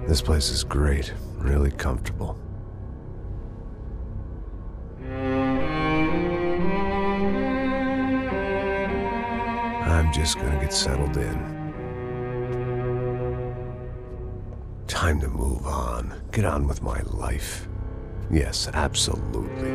This place is great, really comfortable. I'm just gonna get settled in. Time to move on. Get on with my life. Yes, absolutely.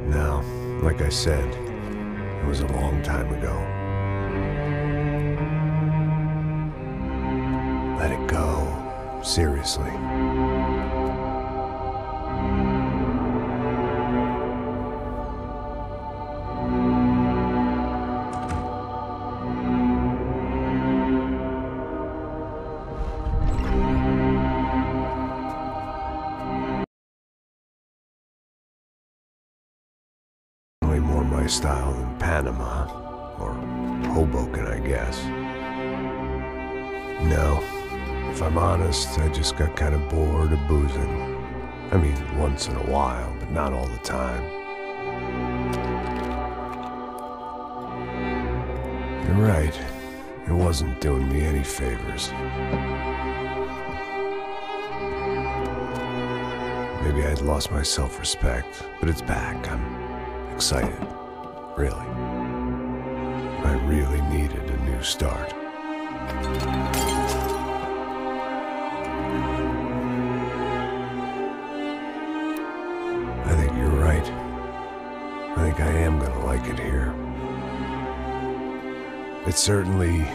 Now, like I said, it was a long time ago. Let it go. Seriously. Way more my style than Panama, or Hoboken, I guess. No, if I'm honest, I just got kind of bored of boozing. I mean, once in a while, but not all the time. You're right, it wasn't doing me any favors. Maybe I'd lost my self-respect, but it's back. I'm excited, really. I really needed a new start. I think you're right. I think I am gonna like it here. It's certainly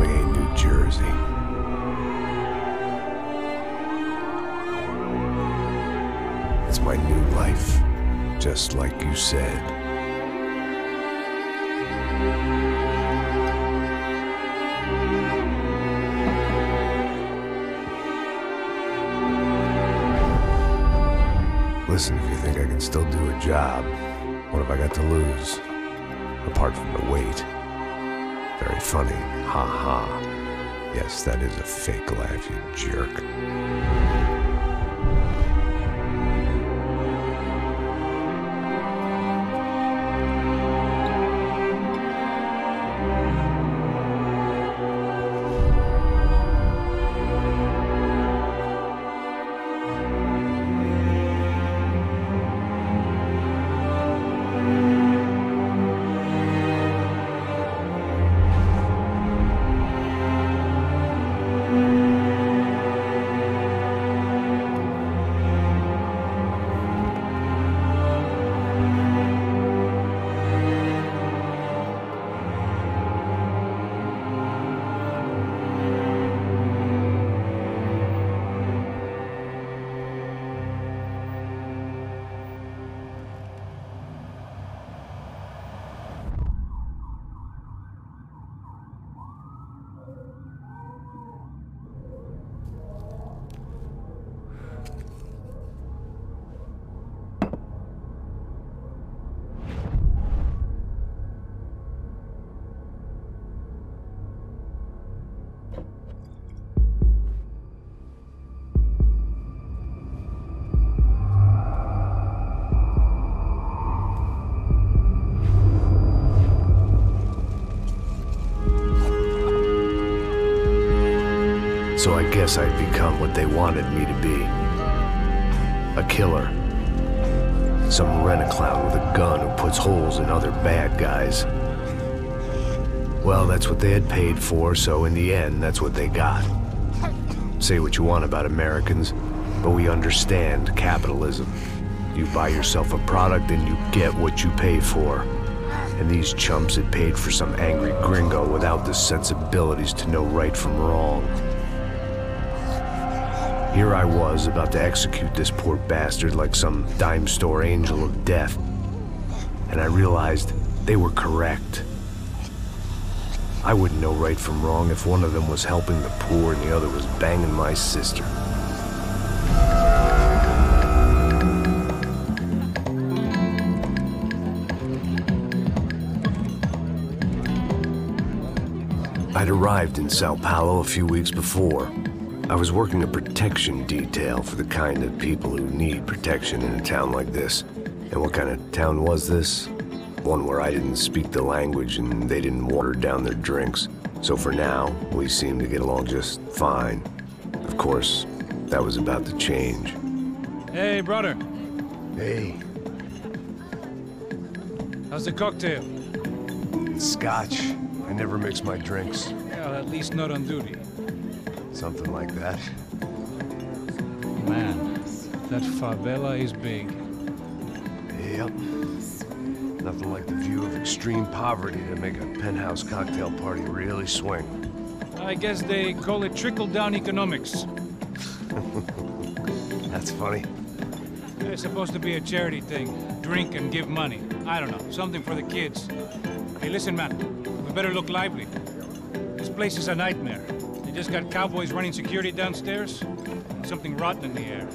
ain't New Jersey. It's my new life, just like you said. Listen, if you think I can still do a job, what have I got to lose? Apart from the weight. Very funny. Ha ha. Yes, that is a fake laugh, you jerk. So I guess I'd become what they wanted me to be. A killer. Some rent-a-clown with a gun who puts holes in other bad guys. Well, that's what they had paid for, so in the end, that's what they got. Say what you want about Americans, but we understand capitalism. You buy yourself a product and you get what you pay for. And these chumps had paid for some angry gringo without the sensibilities to know right from wrong. Here I was, about to execute this poor bastard like some dime store angel of death. And I realized they were correct. I wouldn't know right from wrong if one of them was helping the poor and the other was banging my sister. I'd arrived in Sao Paulo a few weeks before. I was working a protection detail for the kind of people who need protection in a town like this. And what kind of town was this? One where I didn't speak the language and they didn't water down their drinks. So for now, we seemed to get along just fine. Of course, that was about to change. Hey, brother. Hey. How's the cocktail? Scotch. I never mix my drinks. Well, at least not on duty. Something like that. Man, that favela is big. Yep. Nothing like the view of extreme poverty to make a penthouse cocktail party really swing. I guess they call it trickle-down economics. That's funny. It's supposed to be a charity thing. Drink and give money. I don't know, something for the kids. Hey, listen, man. We better look lively. This place is a nightmare. They just got cowboys running security downstairs. And something rotten in the air.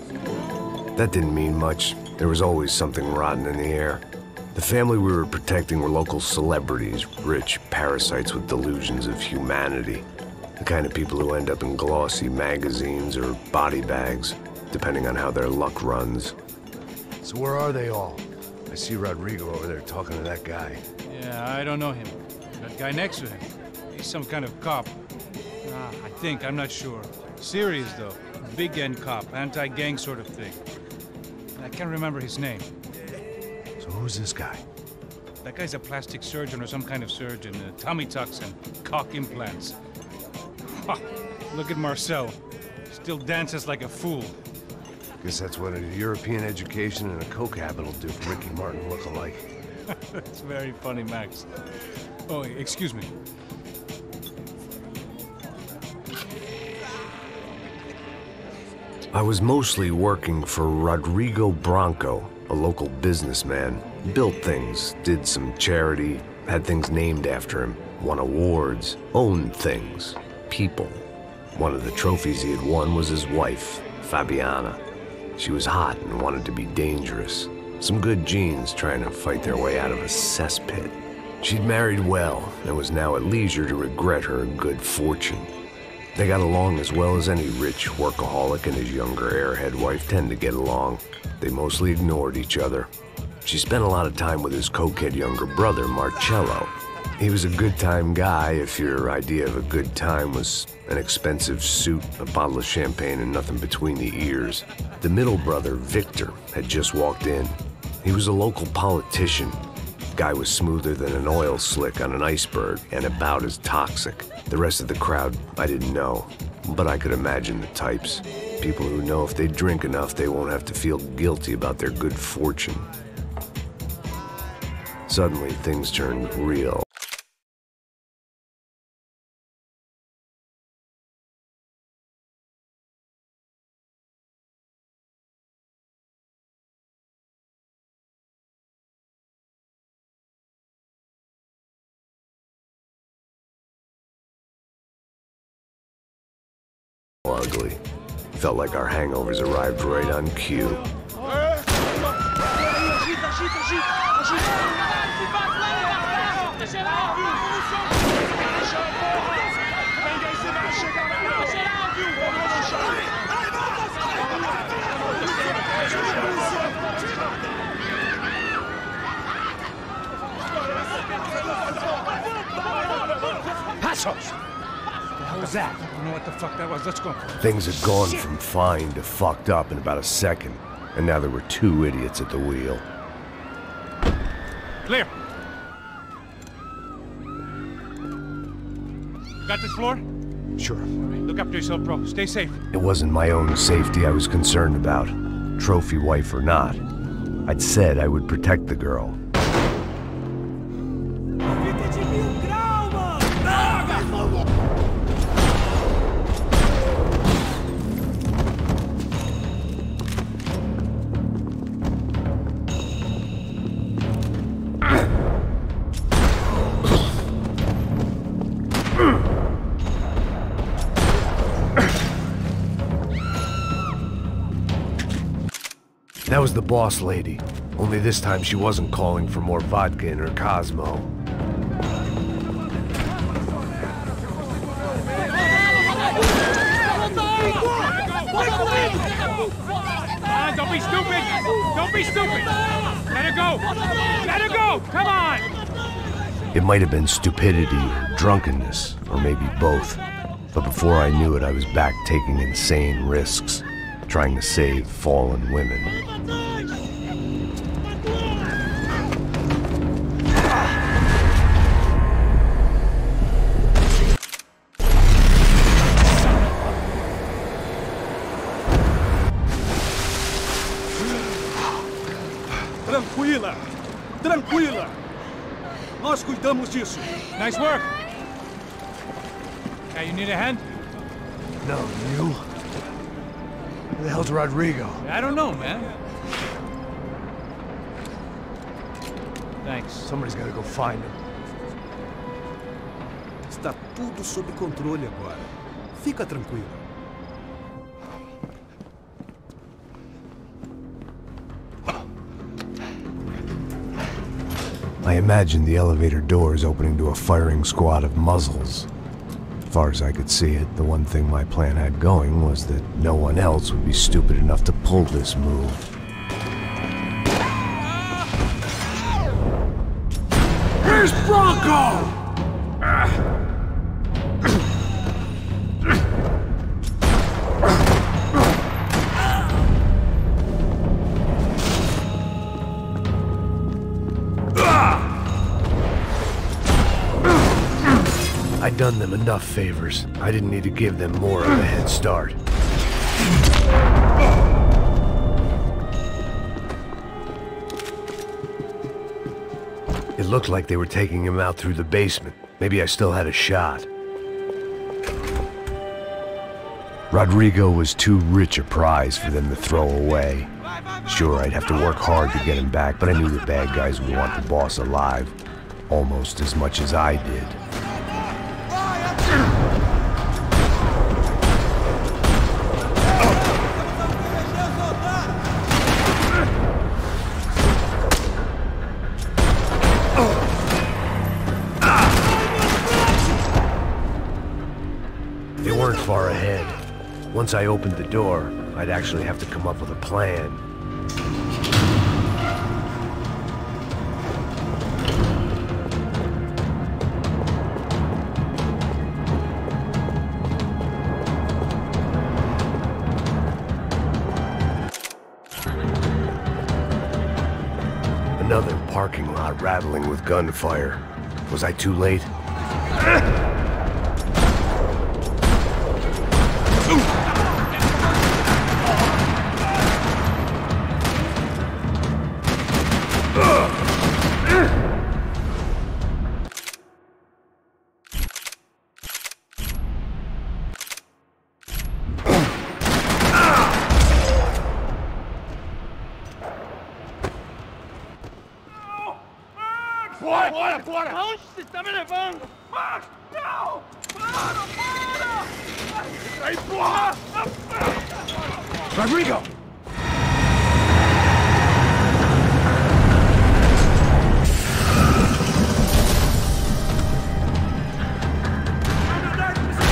That didn't mean much. There was always something rotten in the air. The family we were protecting were local celebrities, rich parasites with delusions of humanity. The kind of people who end up in glossy magazines or body bags, depending on how their luck runs. So where are they all? I see Rodrigo over there talking to that guy. Yeah, I don't know him. That guy next to him. He's some kind of cop. I think, I'm not sure. Serious, though. Big end cop, anti-gang sort of thing. I can't remember his name. So who's this guy? That guy's a plastic surgeon or some kind of surgeon. Tummy tucks and cock implants. Ha! Look at Marcel. Still dances like a fool. Guess that's what a European education and a coke habit will do for Ricky Martin look-alike. That's very funny, Max. Oh, excuse me. I was mostly working for Rodrigo Branco, a local businessman. Built things, did some charity, had things named after him, won awards, owned things, people. One of the trophies he had won was his wife, Fabiana. She was hot and wanted to be dangerous. Some good genes trying to fight their way out of a cesspit. She'd married well and was now at leisure to regret her good fortune. They got along as well as any rich workaholic and his younger airhead wife tend to get along. They mostly ignored each other. She spent a lot of time with his cokehead younger brother, Marcello. He was a good-time guy if your idea of a good time was an expensive suit, a bottle of champagne, and nothing between the ears. The middle brother, Victor, had just walked in. He was a local politician. Guy was smoother than an oil slick on an iceberg and about as toxic. The rest of the crowd, I didn't know, but I could imagine the types. People who know if they drink enough, they won't have to feel guilty about their good fortune. Suddenly, things turned real. Ugly. Felt like our hangovers arrived right on cue. Passos! What was that? I don't know what the fuck that was. Let's go. Things had gone from fine to fucked up in about a second, and now there were two idiots at the wheel. Clear. Got this floor? Sure. Look after yourself, bro. Stay safe. It wasn't my own safety I was concerned about, trophy wife or not. I'd said I would protect the girl. That was the boss lady, only this time she wasn't calling for more vodka in her Cosmo. Don't be stupid! Don't be stupid! Let her go! Let her go! Come on! It might have been stupidity or drunkenness, or maybe both. But before I knew it, I was back taking insane risks, trying to save fallen women. Tranquila! Tranquila! Nós cuidamos disso. Nice work! Hey, you need a hand? No, you? Who the hell's Rodrigo? I don't know, man. Thanks. Somebody's gotta go find him. Está tudo sob controle agora. Fica tranquilo. I imagined the elevator doors opening to a firing squad of muzzles. As far as I could see it, the one thing my plan had going was that no one else would be stupid enough to pull this move. Where's Bronco? I'd done them enough favors. I didn't need to give them more of a head start. It looked like they were taking him out through the basement. Maybe I still had a shot. Rodrigo was too rich a prize for them to throw away. Sure, I'd have to work hard to get him back, but I knew the bad guys would want the boss alive almost as much as I did. They weren't far ahead. Once I opened the door, I'd actually have to come up with a plan. Another parking lot rattling with gunfire. Was I too late? Bora! Aonde você está me levando? Não! Para! Aí, porra! Rodrigo!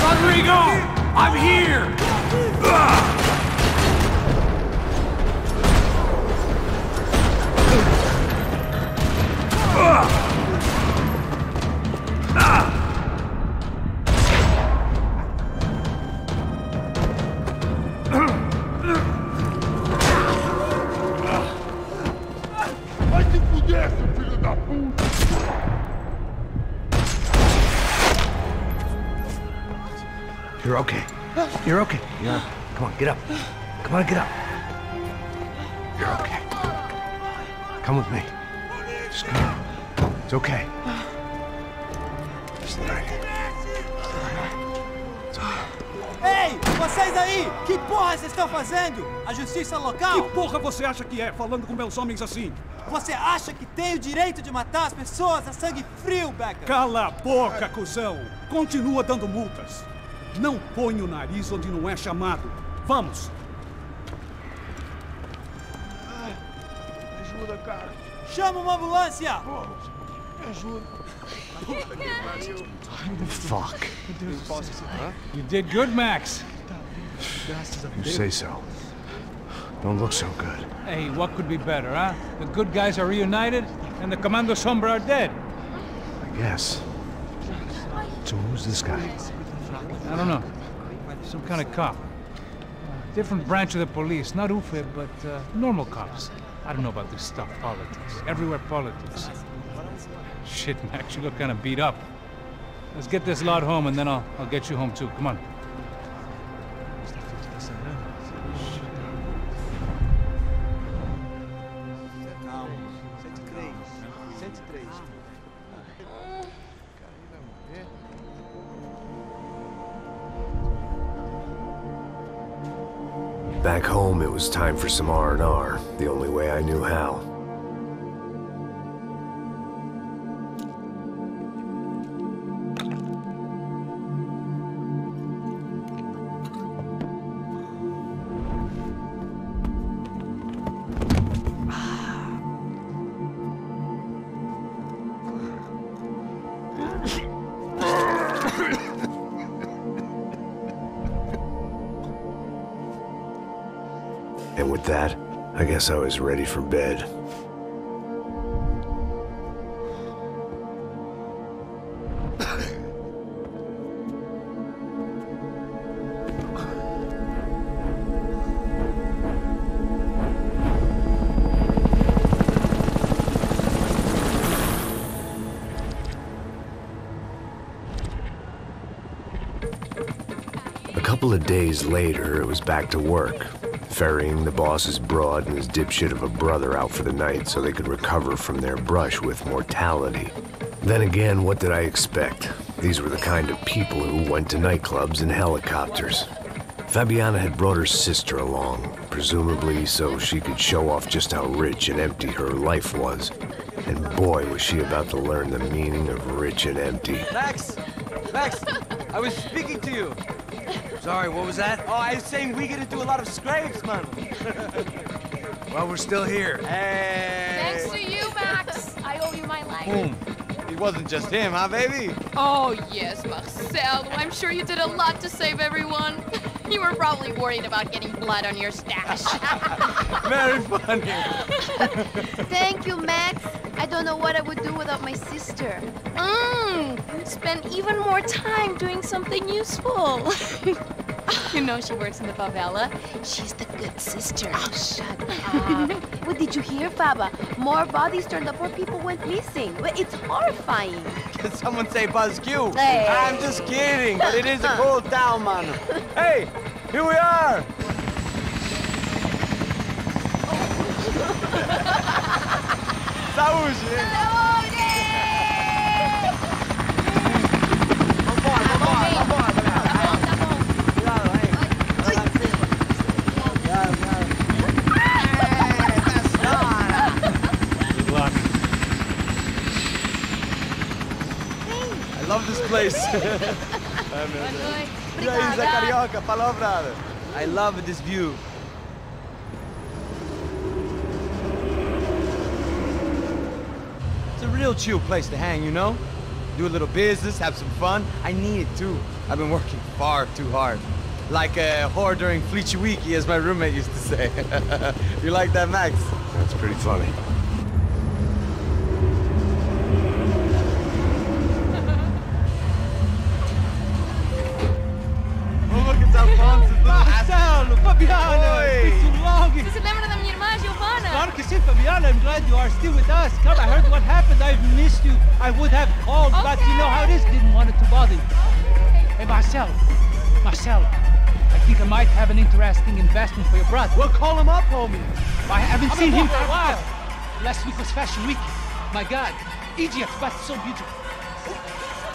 Rodrigo! I'm here! Vai se fuder, seu filho da puta! You're okay. You're okay. Yeah. Come on, get up. Come on, get up. You're okay. Come with me. Just come. It's okay. It's all right. It's okay. Ei, vocês aí! Que porra vocês estão fazendo? A justiça local? Que porra você acha que é, falando com meus homens assim? Você acha que tem o direito de matar as pessoas a sangue frio, Becker? Cala a boca, cuzão! Continua dando multas. Não põe o nariz onde não é chamado. Vamos! Ajuda, cara. Chama uma ambulância! Porra, me ajuda. Fuck. You did good, Max. You say so. Don't look so good. Hey, what could be better, huh? The good guys are reunited, and the Commando Sombra are dead. I guess. So who's this guy? I don't know. Some kind of cop. Different branch of the police. Not UFE, but normal cops. I don't know about this stuff, politics. Everywhere politics. Shit, Max, you look kind of beat up. Let's get this lot home, and then I'll get you home, too. Come on. Back home, it was time for some R&R, the only way I knew how. And with that, I guess I was ready for bed. A couple of days later, it was back to work. Ferrying the boss's broad and his dipshit of a brother out for the night so they could recover from their brush with mortality. Then again, what did I expect? These were the kind of people who went to nightclubs in helicopters. Fabiana had brought her sister along, presumably so she could show off just how rich and empty her life was. And boy, was she about to learn the meaning of rich and empty. Max! Max! I was speaking to you! Sorry, what was that? Oh, I was saying we get to do a lot of scrapes, man. Well, we're still here. Hey! Thanks to you, Max. I owe you my life. Boom. It wasn't just him, huh, baby? Oh, yes, Marcel. I'm sure you did a lot to save everyone. You were probably worried about getting blood on your stash. Very funny. Thank you, Max. I don't know what I would do without my sister. Spend even more time doing something useful. You know she works in the favela. She's the good sister. Oh, shut up. What did you hear, Faba? More bodies turned up where people went missing. It's horrifying. Can someone say Buzz Q? Hey. I'm just kidding, but it is a cool town, man. Hey, here we are. Saúde! I love this place. Carioca, palavra. I love this view. It's a real chill place to hang, you know? Do a little business, have some fun. I need it too. I've been working far too hard. Like a whore during Fleechy Weeky, as my roommate used to say. You like that, Max? That's pretty funny. Marcelo, Fabiana, it's been so long. Você se lembra da minha irmã, Giovanna? Claro que sim, Fabiana. I'm glad you are still with us. Come, I heard what happened. I've missed you. I would have called, but you know how it is. Didn't want it to bother you. Hey, Marcel, I think I might have an interesting investment for your brother. Well, call him up, homie. I haven't seen him for a while. Last week was Fashion Week. My God, Egypt, but so beautiful.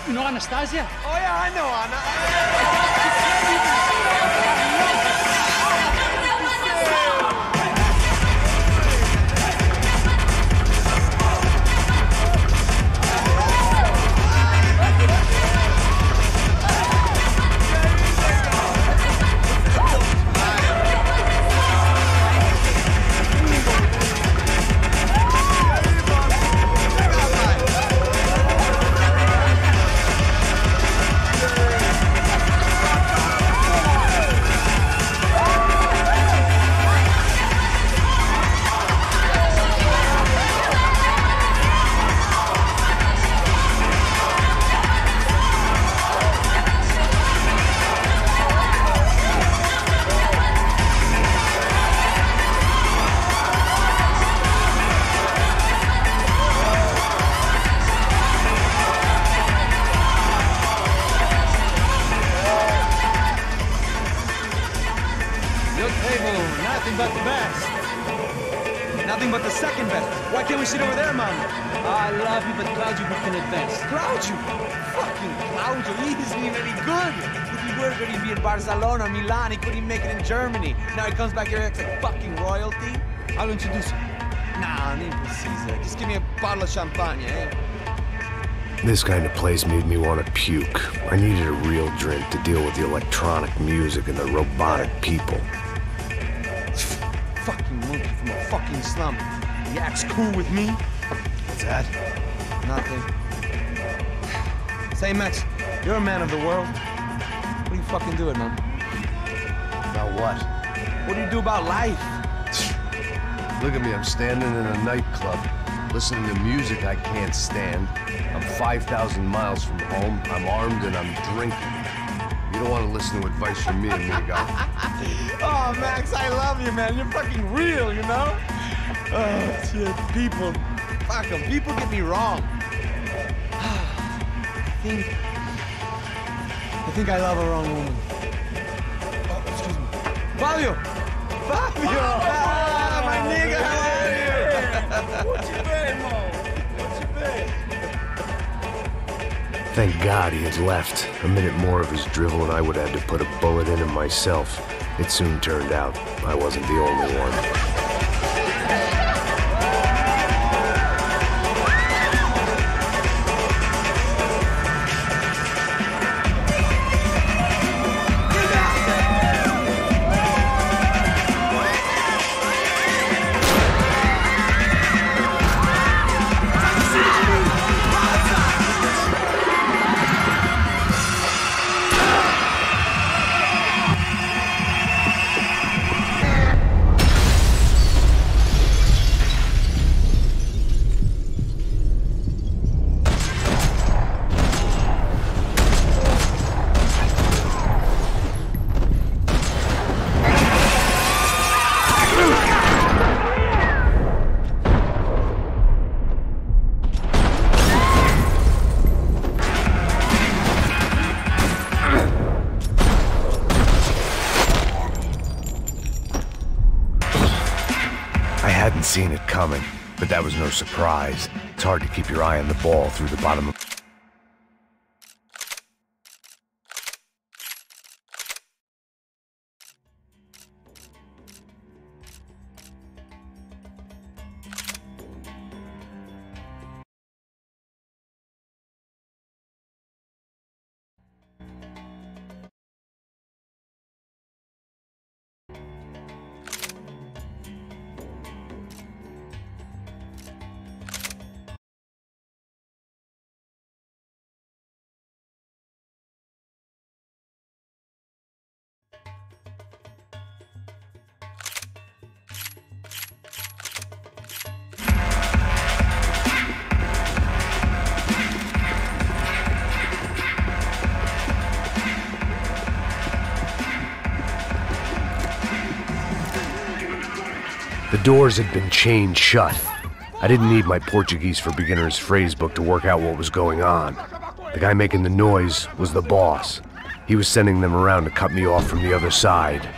You know Anastasia? Oh, yeah, I know Anna. shit over there, man. I love you, but Claudio booked in advance. Claudio? Fucking Claudio, he isn't even any good. If he were good, he'd be in Barcelona, Milan. He couldn't even make it in Germany. Now he comes back here and acts like fucking royalty. I'll introduce you. Nah, need precisa. Just give me a bottle of champagne, eh? This kind of place made me want to puke. I needed a real drink to deal with the electronic music and the robotic people. Fucking monkey from a fucking slum. He acts cool with me. What's that? Nothing. Say, Max, you're a man of the world. What do you fucking do it, man? About what? What do you do about life? Look at me, I'm standing in a nightclub, listening to music I can't stand. I'm 5,000 miles from home, I'm armed, and I'm drinking. You don't want to listen to advice from me, amigo. Oh, Max, I love you, man. You're fucking real, you know? Oh, shit, people. Fuck them. People get me wrong. I think I love a wrong woman. Oh, excuse me. Fabio! Fabio! Ah, my nigga, how are you? What you pay, Mo? What you pay? Thank God he had left. A minute more of his drivel and I would have had to put a bullet in him myself. It soon turned out I wasn't the only one. Seen it coming, but that was no surprise. It's hard to keep your eye on the ball through the bottom of... The doors had been chained shut. I didn't need my Portuguese for Beginners phrase book to work out what was going on. The guy making the noise was the boss. He was sending them around to cut me off from the other side.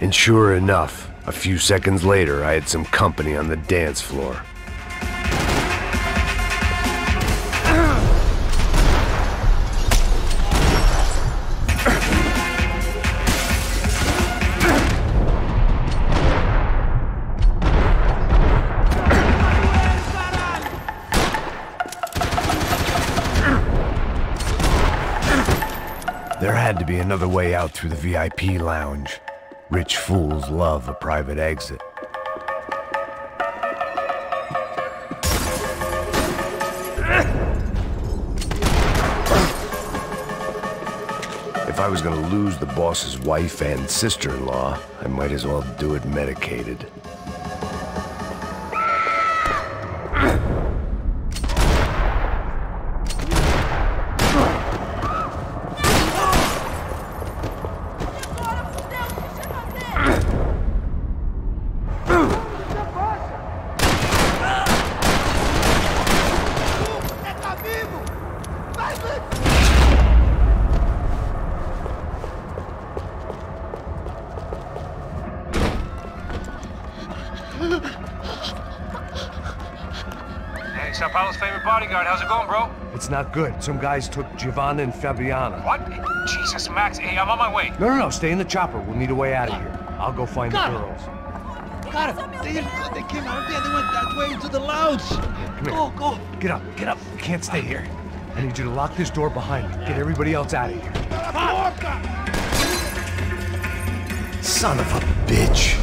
And sure enough, a few seconds later, I had some company on the dance floor. There had to be another way out through the VIP lounge. Rich fools love a private exit. If I was gonna lose the boss's wife and sister-in-law, I might as well do it medicated. Hey, Sao Paulo's favorite bodyguard. How's it going, bro? It's not good. Some guys took Giovanna and Fabiana. What? Jesus, Max. Hey, I'm on my way. No, stay in the chopper. We'll need a way out of here. I'll go find the girls. Got him. They came out there. They went that way into the lounge. Come here. Go. Get up. We can't stay here. I need you to lock this door behind me. Get everybody else out of here. Son of a bitch.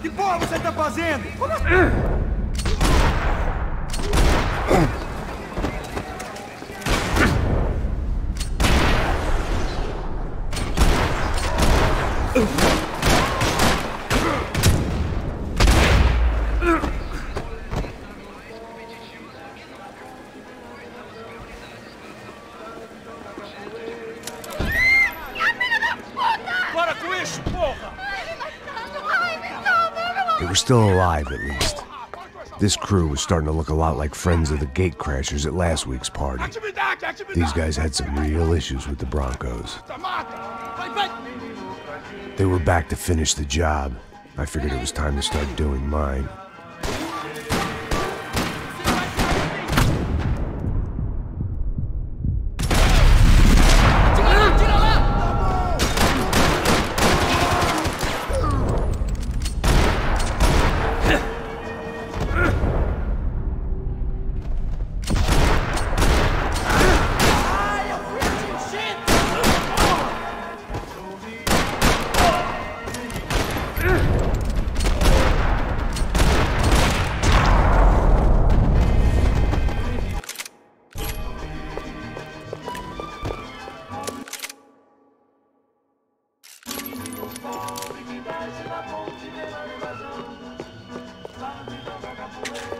Que porra você tá fazendo? Para com isso, porra! They were still alive, at least. This crew was starting to look a lot like friends of the gatecrashers at last week's party. These guys had some real issues with the Broncos. They were back to finish the job. I figured it was time to start doing mine.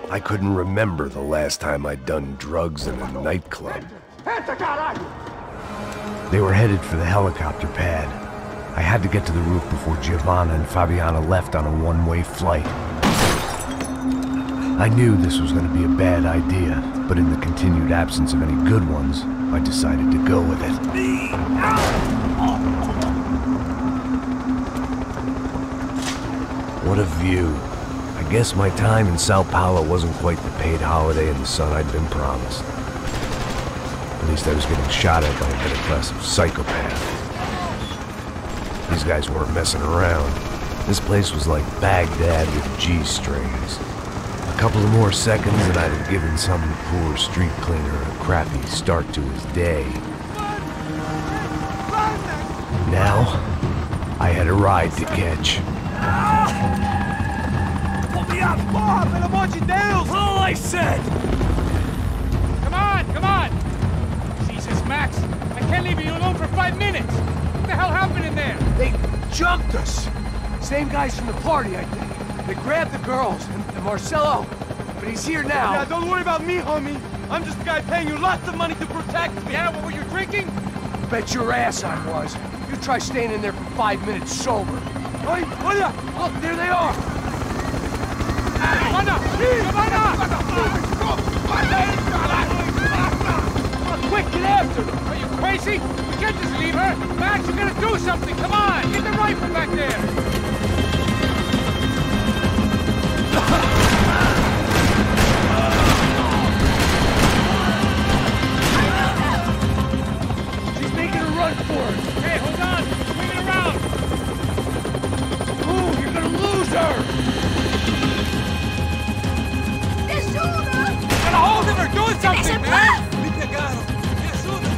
I couldn't remember the last time I'd done drugs in a nightclub. They were headed for the helicopter pad. I had to get to the roof before Giovanna and Fabiana left on a one-way flight. I knew this was going to be a bad idea, but in the continued absence of any good ones, I decided to go with it. What a view. I guess my time in Sao Paulo wasn't quite the paid holiday in the sun I'd been promised. At least I was getting shot at by a middle-class psychopath. These guys weren't messing around. This place was like Baghdad with G-strings. A couple of more seconds and I'd have given some poor street cleaner a crappy start to his day. Now, I had a ride to catch. Porra, pelo amor de Deus! All I said! Come on! Jesus, Max! I can't leave you alone for 5 minutes! What the hell happened in there? They jumped us. Same guys from the party, I think. They grabbed the girls and Marcelo, but he's here now. Yeah, don't worry about me, homie. I'm just a guy paying you lots of money to protect me. Yeah, what were you drinking? Bet your ass I was. You try staying in there for 5 minutes sober. Hey, olha! Look, there they are. Giovanna! Quick, get after them! Are you crazy? We can't just leave her! Max, you gotta do something! Come on! Get the rifle back there! She's making a run for it! Hey, hold on! Swing it around! Ooh, you're gonna lose her! Gotta hold him or doing something, man! Me pegaram. Me ajuda.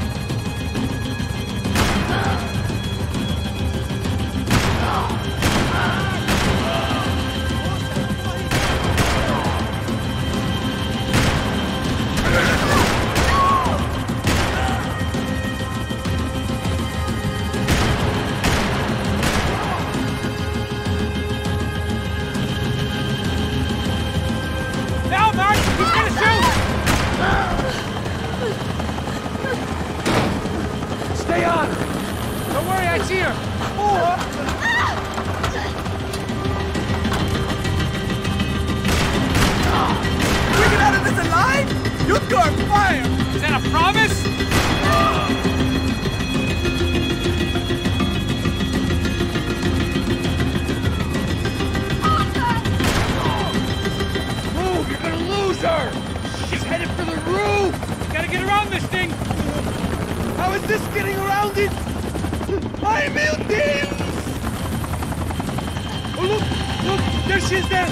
look! Look! There she is there!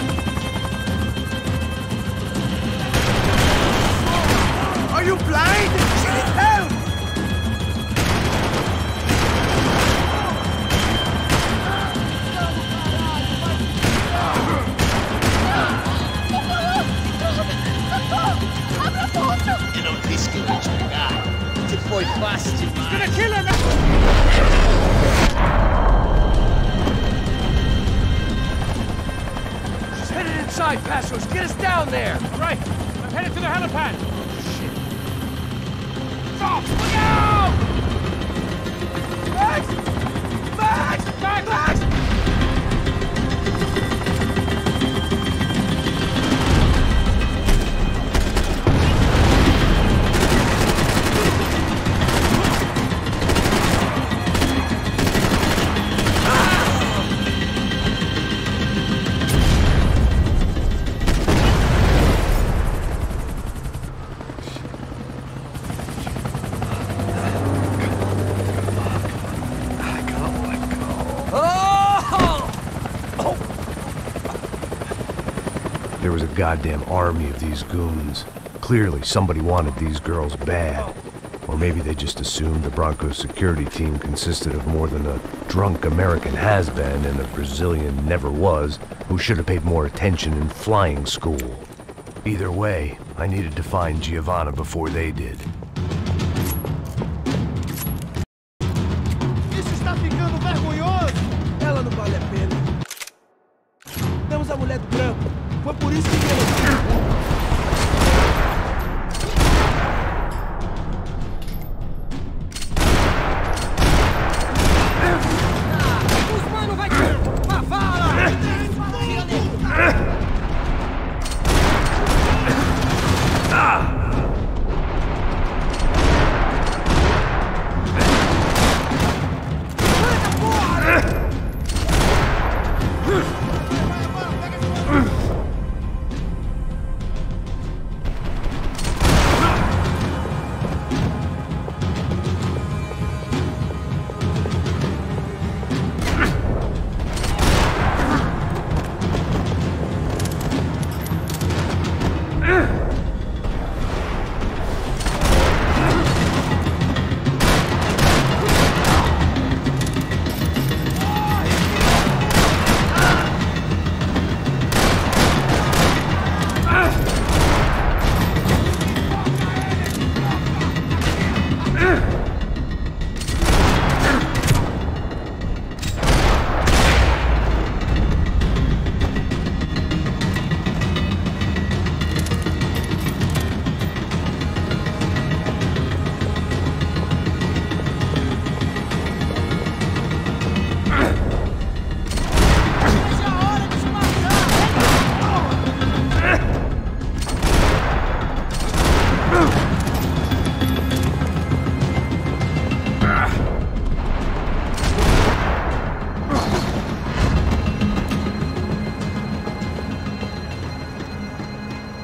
Are you blind? She needs help! E non ti scoraggiare, se poi passi mai. Gonna kill him! She's headed inside, Passos. Get us down there! Right. I'm headed to the helipad. Stop! Look out! Max! Max! Max! Max! There was a goddamn army of these goons. Clearly, somebody wanted these girls bad. Or maybe they just assumed the Broncos security team consisted of more than a drunk American has-been and a Brazilian never-was who should have paid more attention in flying school. Either way, I needed to find Giovanna before they did. Isso está ficando vergonhoso! Ela não vale a pena. Temos a mulher do branco. Foi por isso que ela...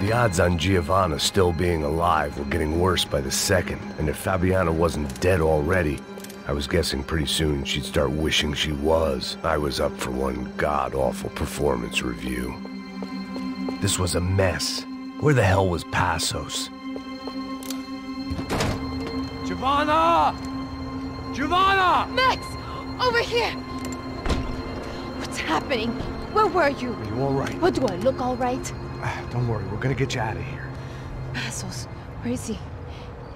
The odds on Giovanna still being alive were getting worse by the second, and if Fabiana wasn't dead already, I was guessing pretty soon she'd start wishing she was. I was up for one god-awful performance review. This was a mess. Where the hell was Passos? Giovanna! Giovanna! Max! Over here! What's happening? Where were you? Are you all right? What, do I look all right? Don't worry, we're gonna get you out of here. Passos, where is he?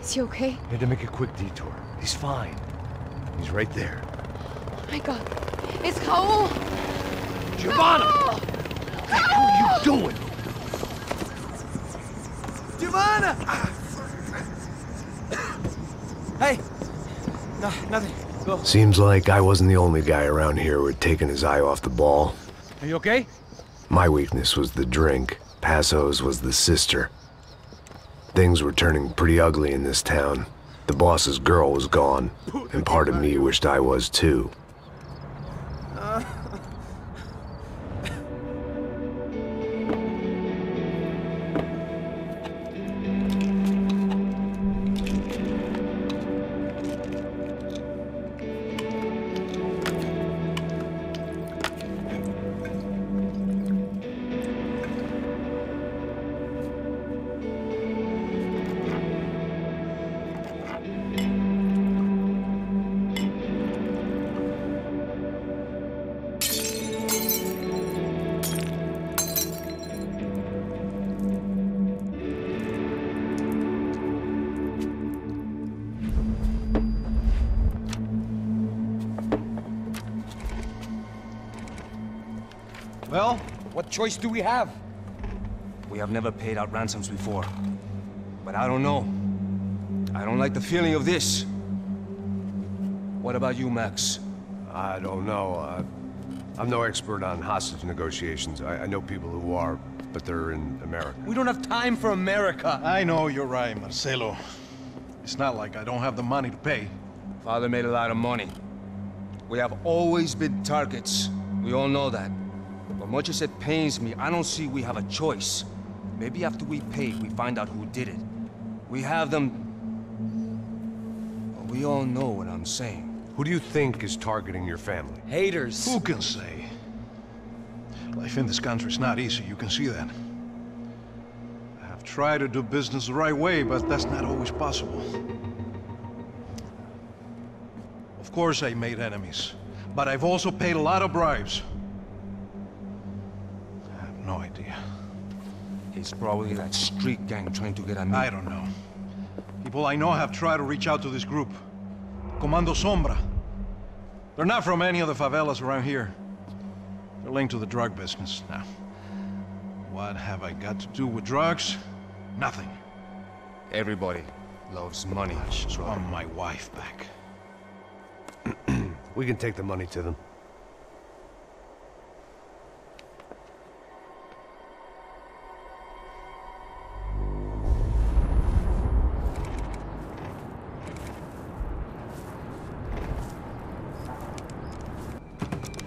Is he okay? Had to make a quick detour. He's fine. He's right there. Oh my God. It's Raul! Giovanna! Raul! What the hell are you doing? Giovanna! Hey! No, nothing. Go. Seems like I wasn't the only guy around here who had taken his eye off the ball. Are you okay? My weakness was the drink. Passos was the sister. Things were turning pretty ugly in this town. The boss's girl was gone, and part of me wished I was too. Well, what choice do we have? We have never paid out ransoms before. But I don't know. I don't like the feeling of this. What about you, Max? I don't know. I'm no expert on hostage negotiations. I know people who are, but they're in America. We don't have time for America. I know you're right, Marcelo. It's not like I don't have the money to pay. Father made a lot of money. We have always been targets. We all know that. But much as it pains me, I don't see we have a choice. Maybe after we pay, we find out who did it. We have them... Well, we all know what I'm saying. Who do you think is targeting your family? Haters. Who can say? Life in this country is not easy, you can see that. I have tried to do business the right way, but that's not always possible. Of course I made enemies, but I've also paid a lot of bribes. I have no idea. It's probably that street gang trying to get at me. I don't know. People I know have tried to reach out to this group. Comando Sombra. They're not from any of the favelas around here. They're linked to the drug business. Now, what have I got to do with drugs? Nothing. Everybody loves money. I just want my wife back. We can take the money to them.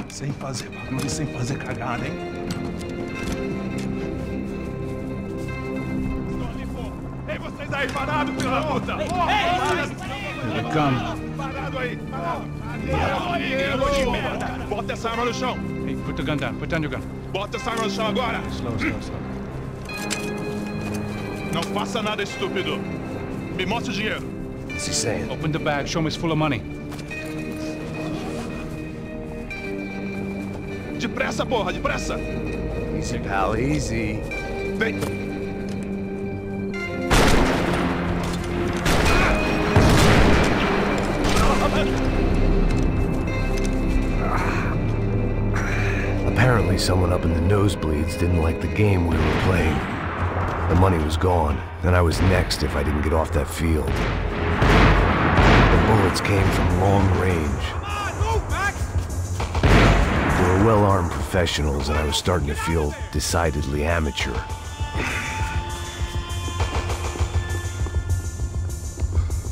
Sem fazer barulho e sem fazer cagada, hein? Ei, vocês aí, parado, filho da puta! Here they come. Parado aí! Parado de merda! Bota essa arma no chão! Hey, put the gun down. Put down your gun. Bota essa arma no chão agora! Slow, slow, slow. Não faça nada, estúpido! Me mostre o dinheiro! What's he saying? Open the bag. Show me it's full of money. Depressa, porra, depressa! Easy, pal, easy. Vem! Apparently someone up in the nosebleeds didn't like the game we were playing. The money was gone, and I was next if I didn't get off that field. The bullets came from long range. They were well-armed professionals, and I was starting to feel decidedly amateur.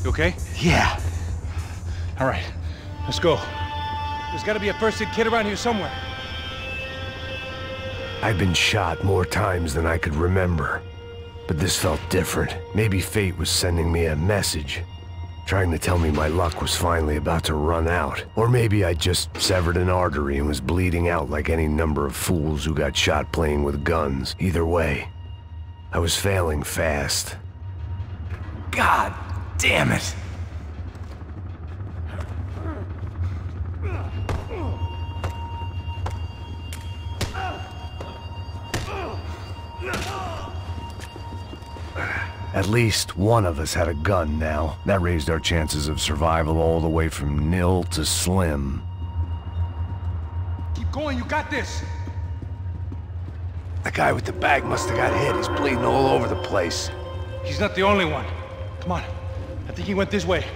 You okay? Yeah. All right, let's go. There's gotta be a first aid kit around here somewhere. I've been shot more times than I could remember. But this felt different. Maybe fate was sending me a message, trying to tell me my luck was finally about to run out. Or maybe I just severed an artery and was bleeding out like any number of fools who got shot playing with guns. Either way, I was failing fast. God damn it! At least one of us had a gun now. That raised our chances of survival all the way from nil to slim. Keep going, you got this! The guy with the bag must have got hit. He's bleeding all over the place. He's not the only one. Come on, I think he went this way.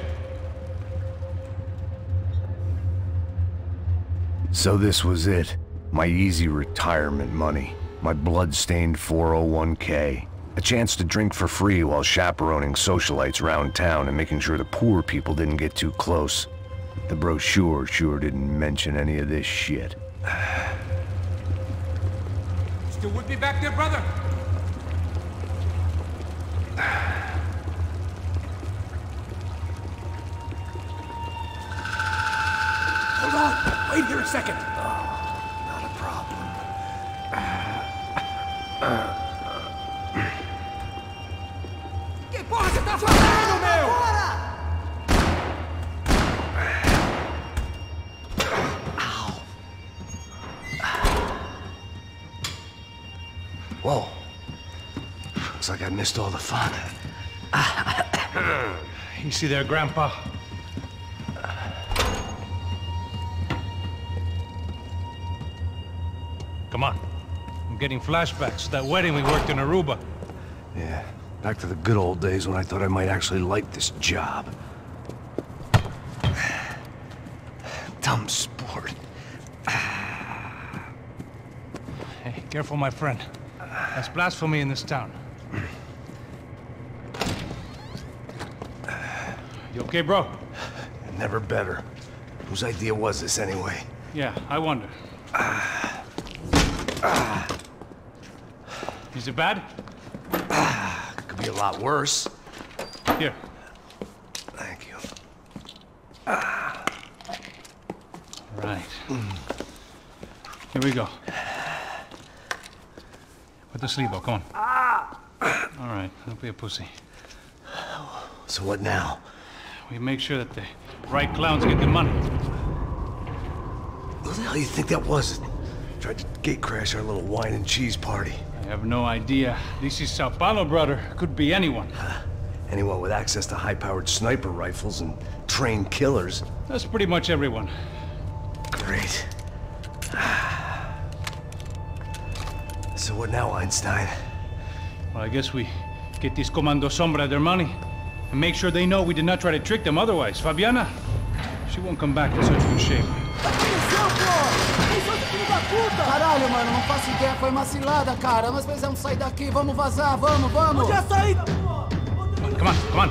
So this was it. My easy retirement money. My blood-stained 401k. A chance to drink for free while chaperoning socialites around town and making sure the poor people didn't get too close. The brochure sure didn't mention any of this shit. Still with me back there, brother? Hold on! Wait here a second! Not a problem. Que porra você tá fazendo, meu? Whoa. Looks like I missed all the fun. Easy there, Grandpa. Come on. I'm getting flashbacks to that wedding we worked in Aruba. Yeah, back to the good old days when I thought I might actually like this job. Dumb sport. Hey, careful, my friend. That's blasphemy in this town. You okay, bro? Never better. Whose idea was this anyway? Yeah, I wonder. Is it bad? Could be a lot worse. Here. Thank you. Right. Here we go. Put the sleeve on, come on. All right, don't be a pussy. So what now? We make sure that the right clowns get the money. Who the hell do you think that was? Tried to gate crash our little wine and cheese party. I have no idea. This is Sao Paulo, brother. Could be anyone. Anyone with access to high-powered sniper rifles and trained killers. That's pretty much everyone. Great. So what now, Einstein? Well, I guess we get these Comando Sombra their money and make sure they know we did not try to trick them otherwise. Fabiana, she won't come back in such good shape. Caralho, mano, não faço ideia. Foi uma cilada, cara. Nós precisamos sair daqui. Vamos vazar, vamos, vamos. Onde é a saída? Come on, come on.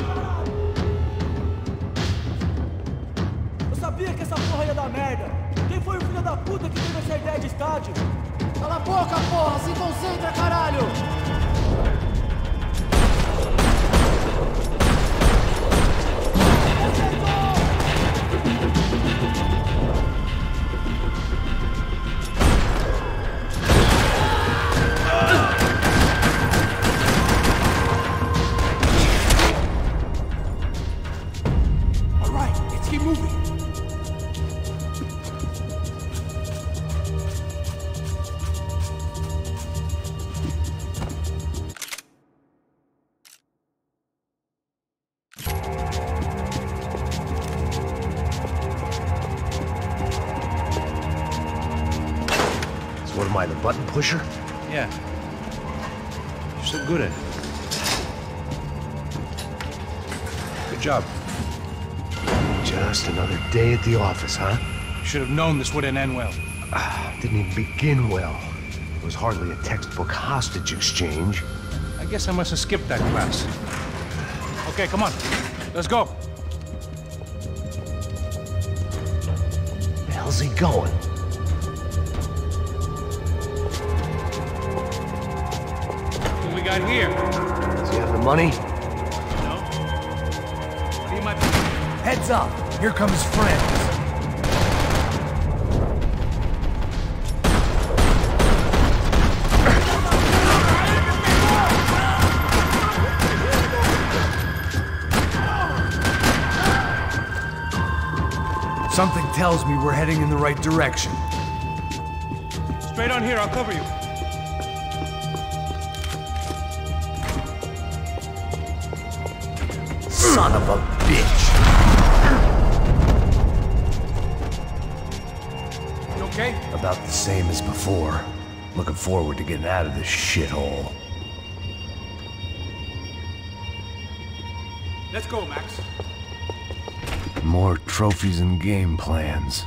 Eu sabia que essa porra ia dar merda. Quem foi o filho da puta que teve essa ideia de estádio? Cala a boca, porra! Se concentra, caralho! All right, let's keep moving. What am I, the button pusher? Yeah. You're so good at it. Good job. Just another day at the office, huh? Should have known this wouldn't end well. Didn't even begin well. It was hardly a textbook hostage exchange. I guess I must have skipped that class. Okay, come on. Let's go. Where the hell's he going? What we got here? Does he have the money? No. What do you might... Heads up. Here come his friends. Something tells me we're heading in the right direction. Straight on here, I'll cover you. Son of a bitch! You okay? About the same as before. Looking forward to getting out of this shithole. Let's go, Max. More trophies and game plans.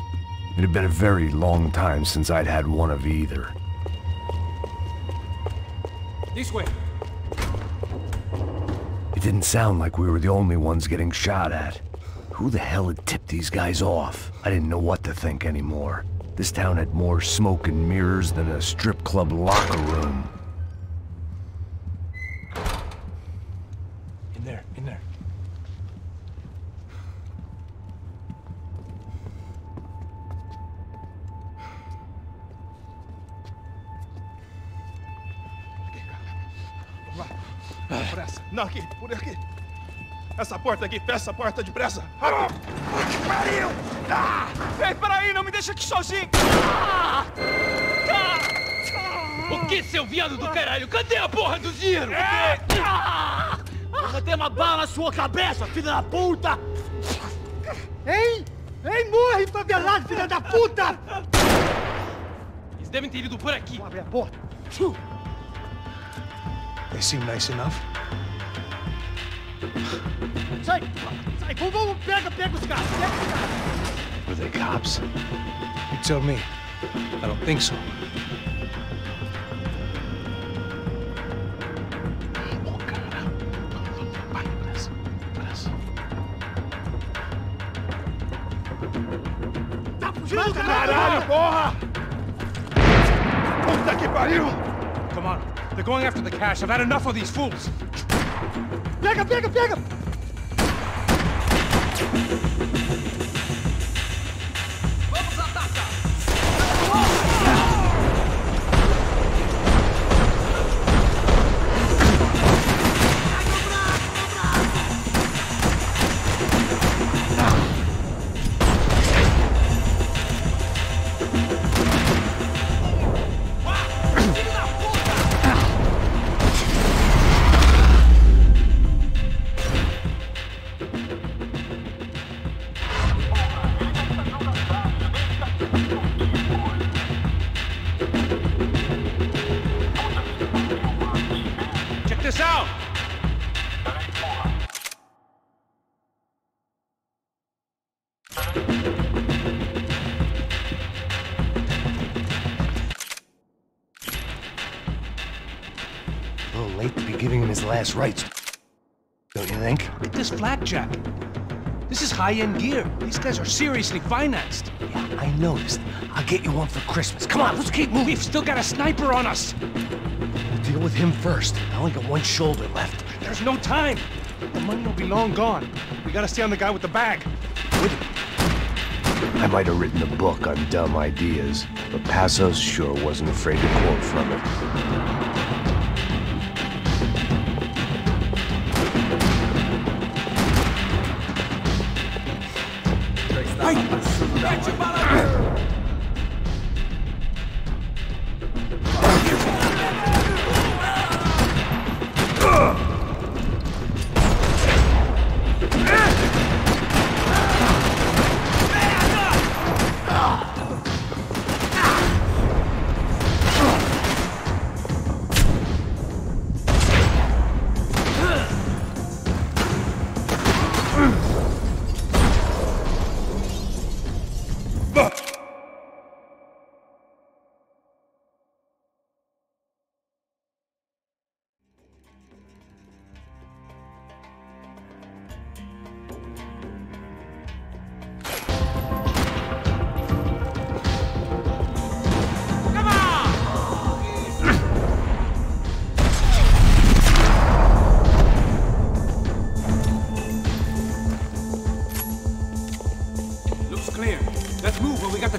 It had been a very long time since I'd had one of either. This way. It didn't sound like we were the only ones getting shot at. Who the hell had tipped these guys off? I didn't know what to think anymore. This town had more smoke and mirrors than a strip club locker room. In there, in there. Pressa. Não, aqui, por aqui. Essa porta aqui, fecha essa porta depressa. Rápido. Que pariu! Ei, peraí, não me deixa aqui sozinho. O que, seu viado do caralho? Cadê a porra do dinheiro? Vou ter uma bala na sua cabeça, filha da puta! Ei! Ei, morre, favelado, filha da puta! Eles devem ter ido por aqui. Abre a porta. They seem nice enough. Sai! Sai! Vamos, pega os caras! Pega os caras! Were they cops? You tell me. I don't think so. Caralho, porra! Puta que pariu! Come on. They're going after the cash. I've had enough of these fools. Pega, pega, pega! Check this out! A little late to be giving him his last rites, don't you think? Look at this flakjack. This is high-end gear. These guys are seriously financed. Yeah, I noticed. I'll get you one for Christmas. Come on, let's keep moving. We've still got a sniper on us. We'll deal with him first. I only got one shoulder left. There's no time. The money will be long gone. We gotta stay on the guy with the bag. With him. I might have written a book on dumb ideas, but Passos sure wasn't afraid to quote from it.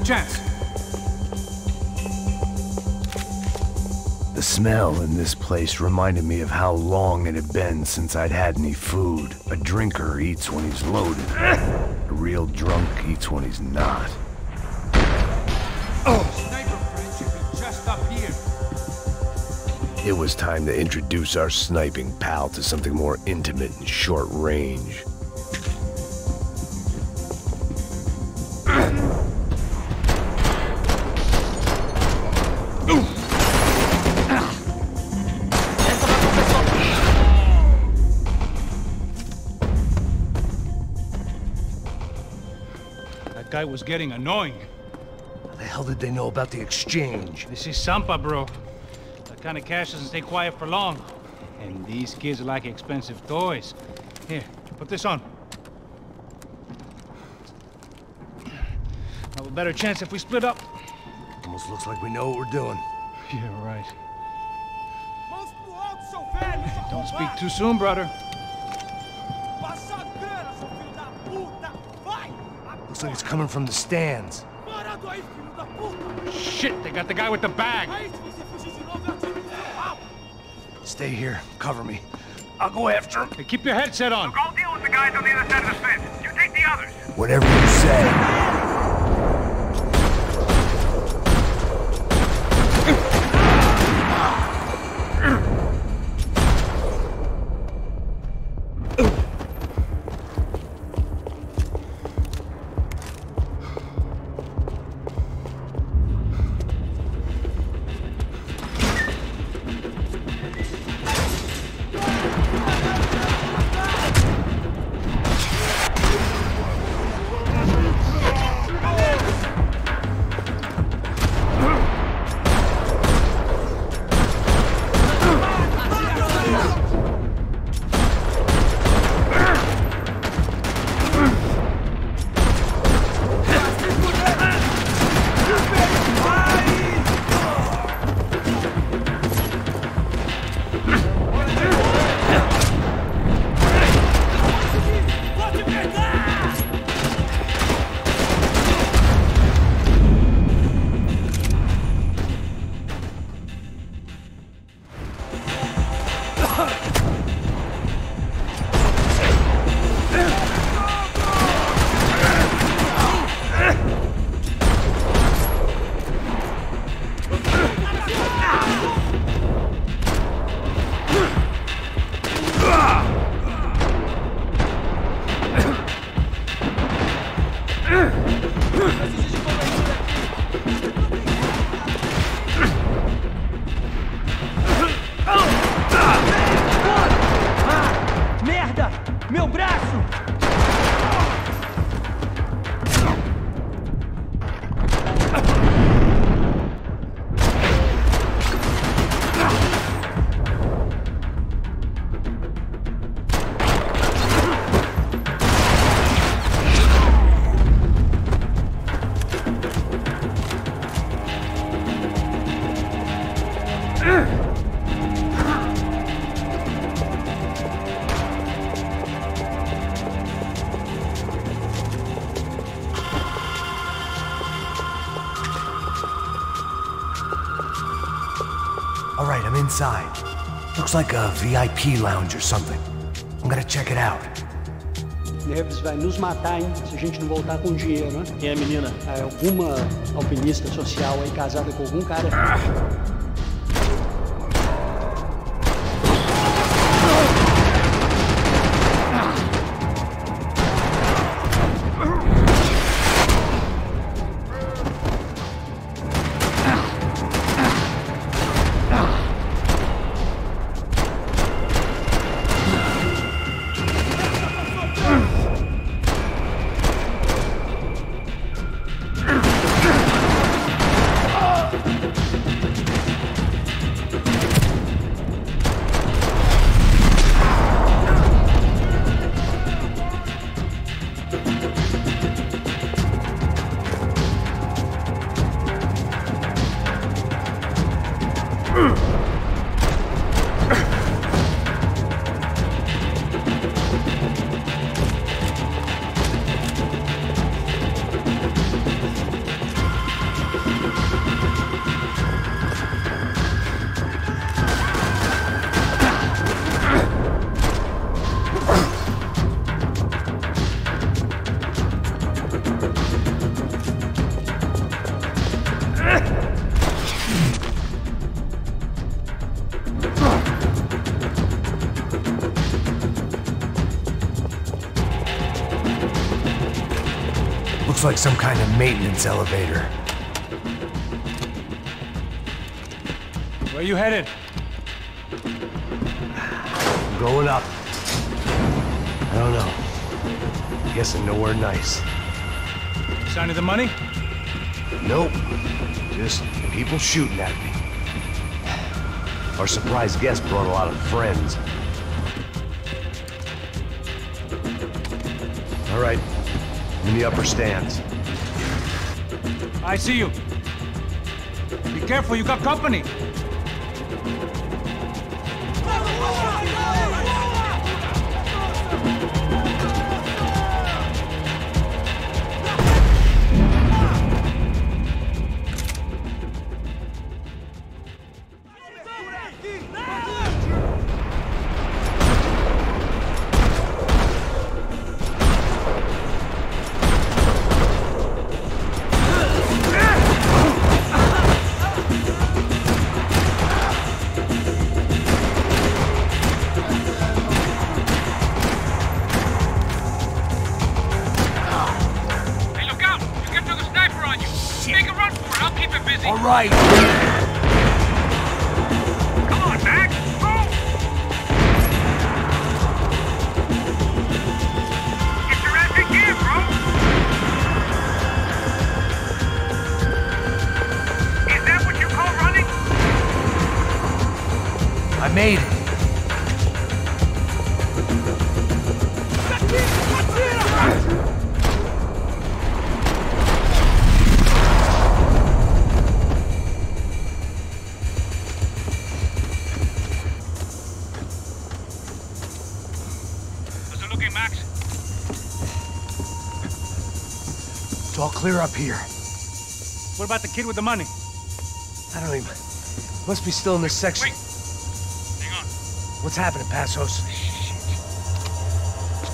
Chance. The smell in this place reminded me of how long it had been since I'd had any food. A drinker eats when he's loaded. A real drunk eats when he's not. Sniper friend should be just up here. It was time to introduce our sniping pal to something more intimate and short range. That guy was getting annoying. How the hell did they know about the exchange? This is Sampa, bro. That kind of cash doesn't stay quiet for long. And these kids like expensive toys. Here, put this on. Have a better chance if we split up. Almost looks like we know what we're doing. Yeah, right. Don't speak too soon, brother. Looks like it's coming from the stands. Shit, they got the guy with the bag. Stay here. Cover me. I'll go after him. Hey, keep your headset on. Look, I'll deal with the guys on the other side of the fence. You take the others. Whatever you say. All right, I'm inside. Looks like a VIP lounge or something. I'm gonna check it out. Neves vai nos matar, hein, se a gente não voltar com dinheiro, né? Quem é a menina? É alguma alpinista social aí, casada com algum cara. Looks like some kind of maintenance elevator. Where you headed? I'm going up. I don't know. Guessing nowhere nice. Sign of the money? Nope. Just people shooting at me. Our surprise guest brought a lot of friends. All right. In the upper stands. I see you. Be careful, you got company. All right. Come on, Max. Move. Get your ass in gear, bro. Is that what you call running? I made it. It's all clear up here. What about the kid with the money? I don't even... Must be still in this section. Wait. Hang on. What's happening, Passos?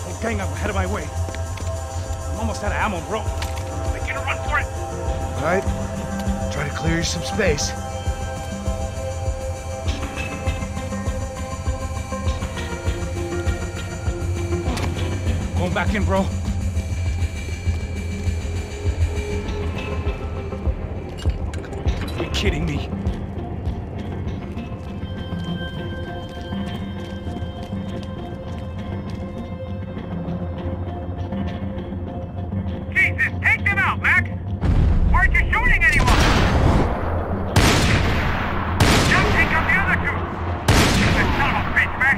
Hey, gang up ahead of my way. I'm almost out of ammo, bro. Make it a run for it. All right. Try to clear you some space. Going back in, bro. You're kidding me. Jesus, take them out, Max. Aren't you shooting anyone? Just take out the other two. The son of a bitch, Max.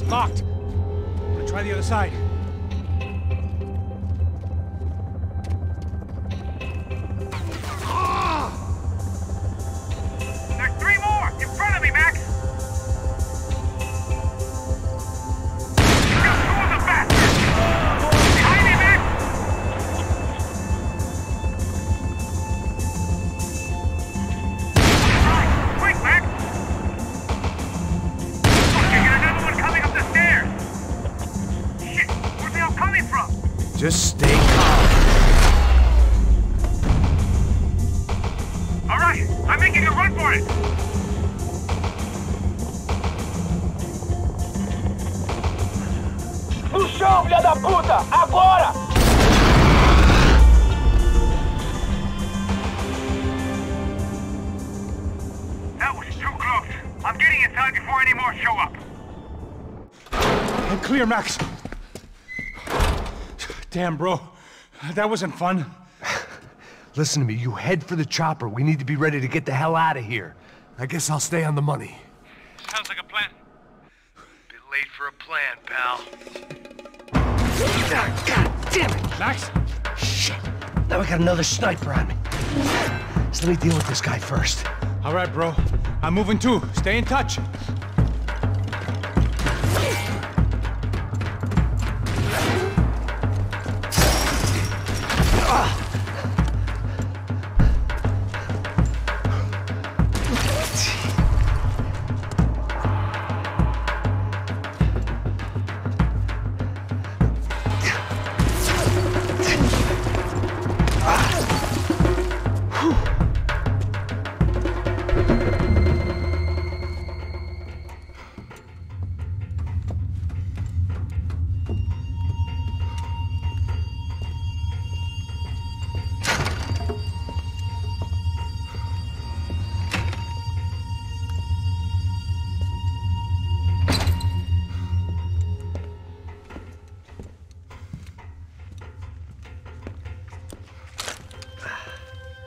It's locked. I'm gonna try the other side. There's 3 more! In front of me, Max! Got 2 of the bastards! Behind me, Max! Right, quick, Max! Look, you got another one coming up the stairs! Shit, where's they all coming from? Just stay calm. All right, I'm making a run for it! No chão, filha da puta! Agora! That was too close. I'm getting inside before any more show up. I'm clear, Max. Damn, bro. That wasn't fun. Listen to me, you head for the chopper. We need to be ready to get the hell out of here. I guess I'll stay on the money. Sounds like a plan. Bit late for a plan, pal. God damn it! Max? Shit. Now I got another sniper on me. So let me deal with this guy first. All right, bro. I'm moving too. Stay in touch.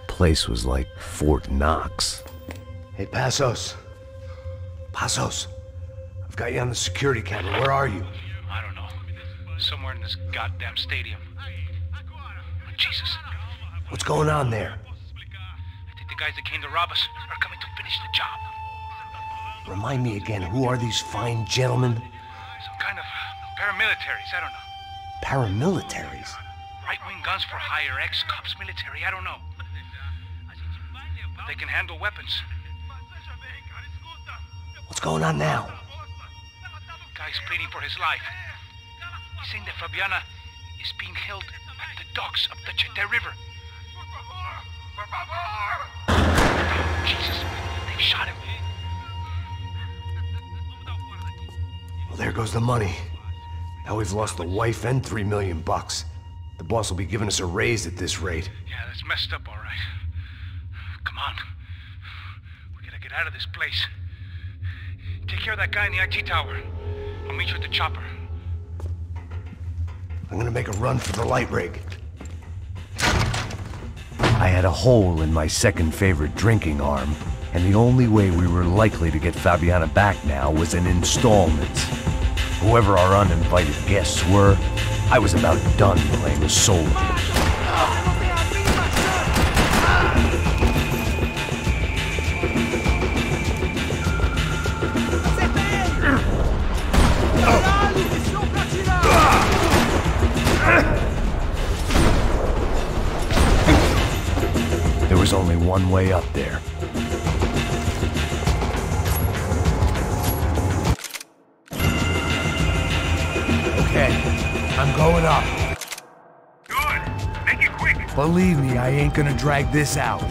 Place was like Fort Knox. Hey, Passos. Passos. I've got you on the security camera. Where are you? I don't know. Somewhere in this goddamn stadium. Jesus. What's going on there? I think the guys that came to rob us are coming to finish the job. Remind me again, who are these fine gentlemen? Some kind of paramilitaries, I don't know. Paramilitaries? Right-wing guns for hire, ex-cops, military, I don't know. But they can handle weapons. What's going on now? Guy's pleading for his life. He's saying that Fabiana is being held at the docks of the Chete River. Jesus, they've shot him. Well, there goes the money. Now we've lost the wife and $3 million bucks. The boss will be giving us a raise at this rate. Yeah, that's messed up, all right. Come on. We gotta get out of this place. Take care of that guy in the IT tower. I'll meet you at the chopper. I'm gonna make a run for the light rig. I had a hole in my second favorite drinking arm, and the only way we were likely to get Fabiana back now was in installments. Whoever our uninvited guests were, I was about done playing soldiers. There was only one way up there. Okay, I'm going up. Good. Make it quick. Believe me, I ain't gonna drag this out.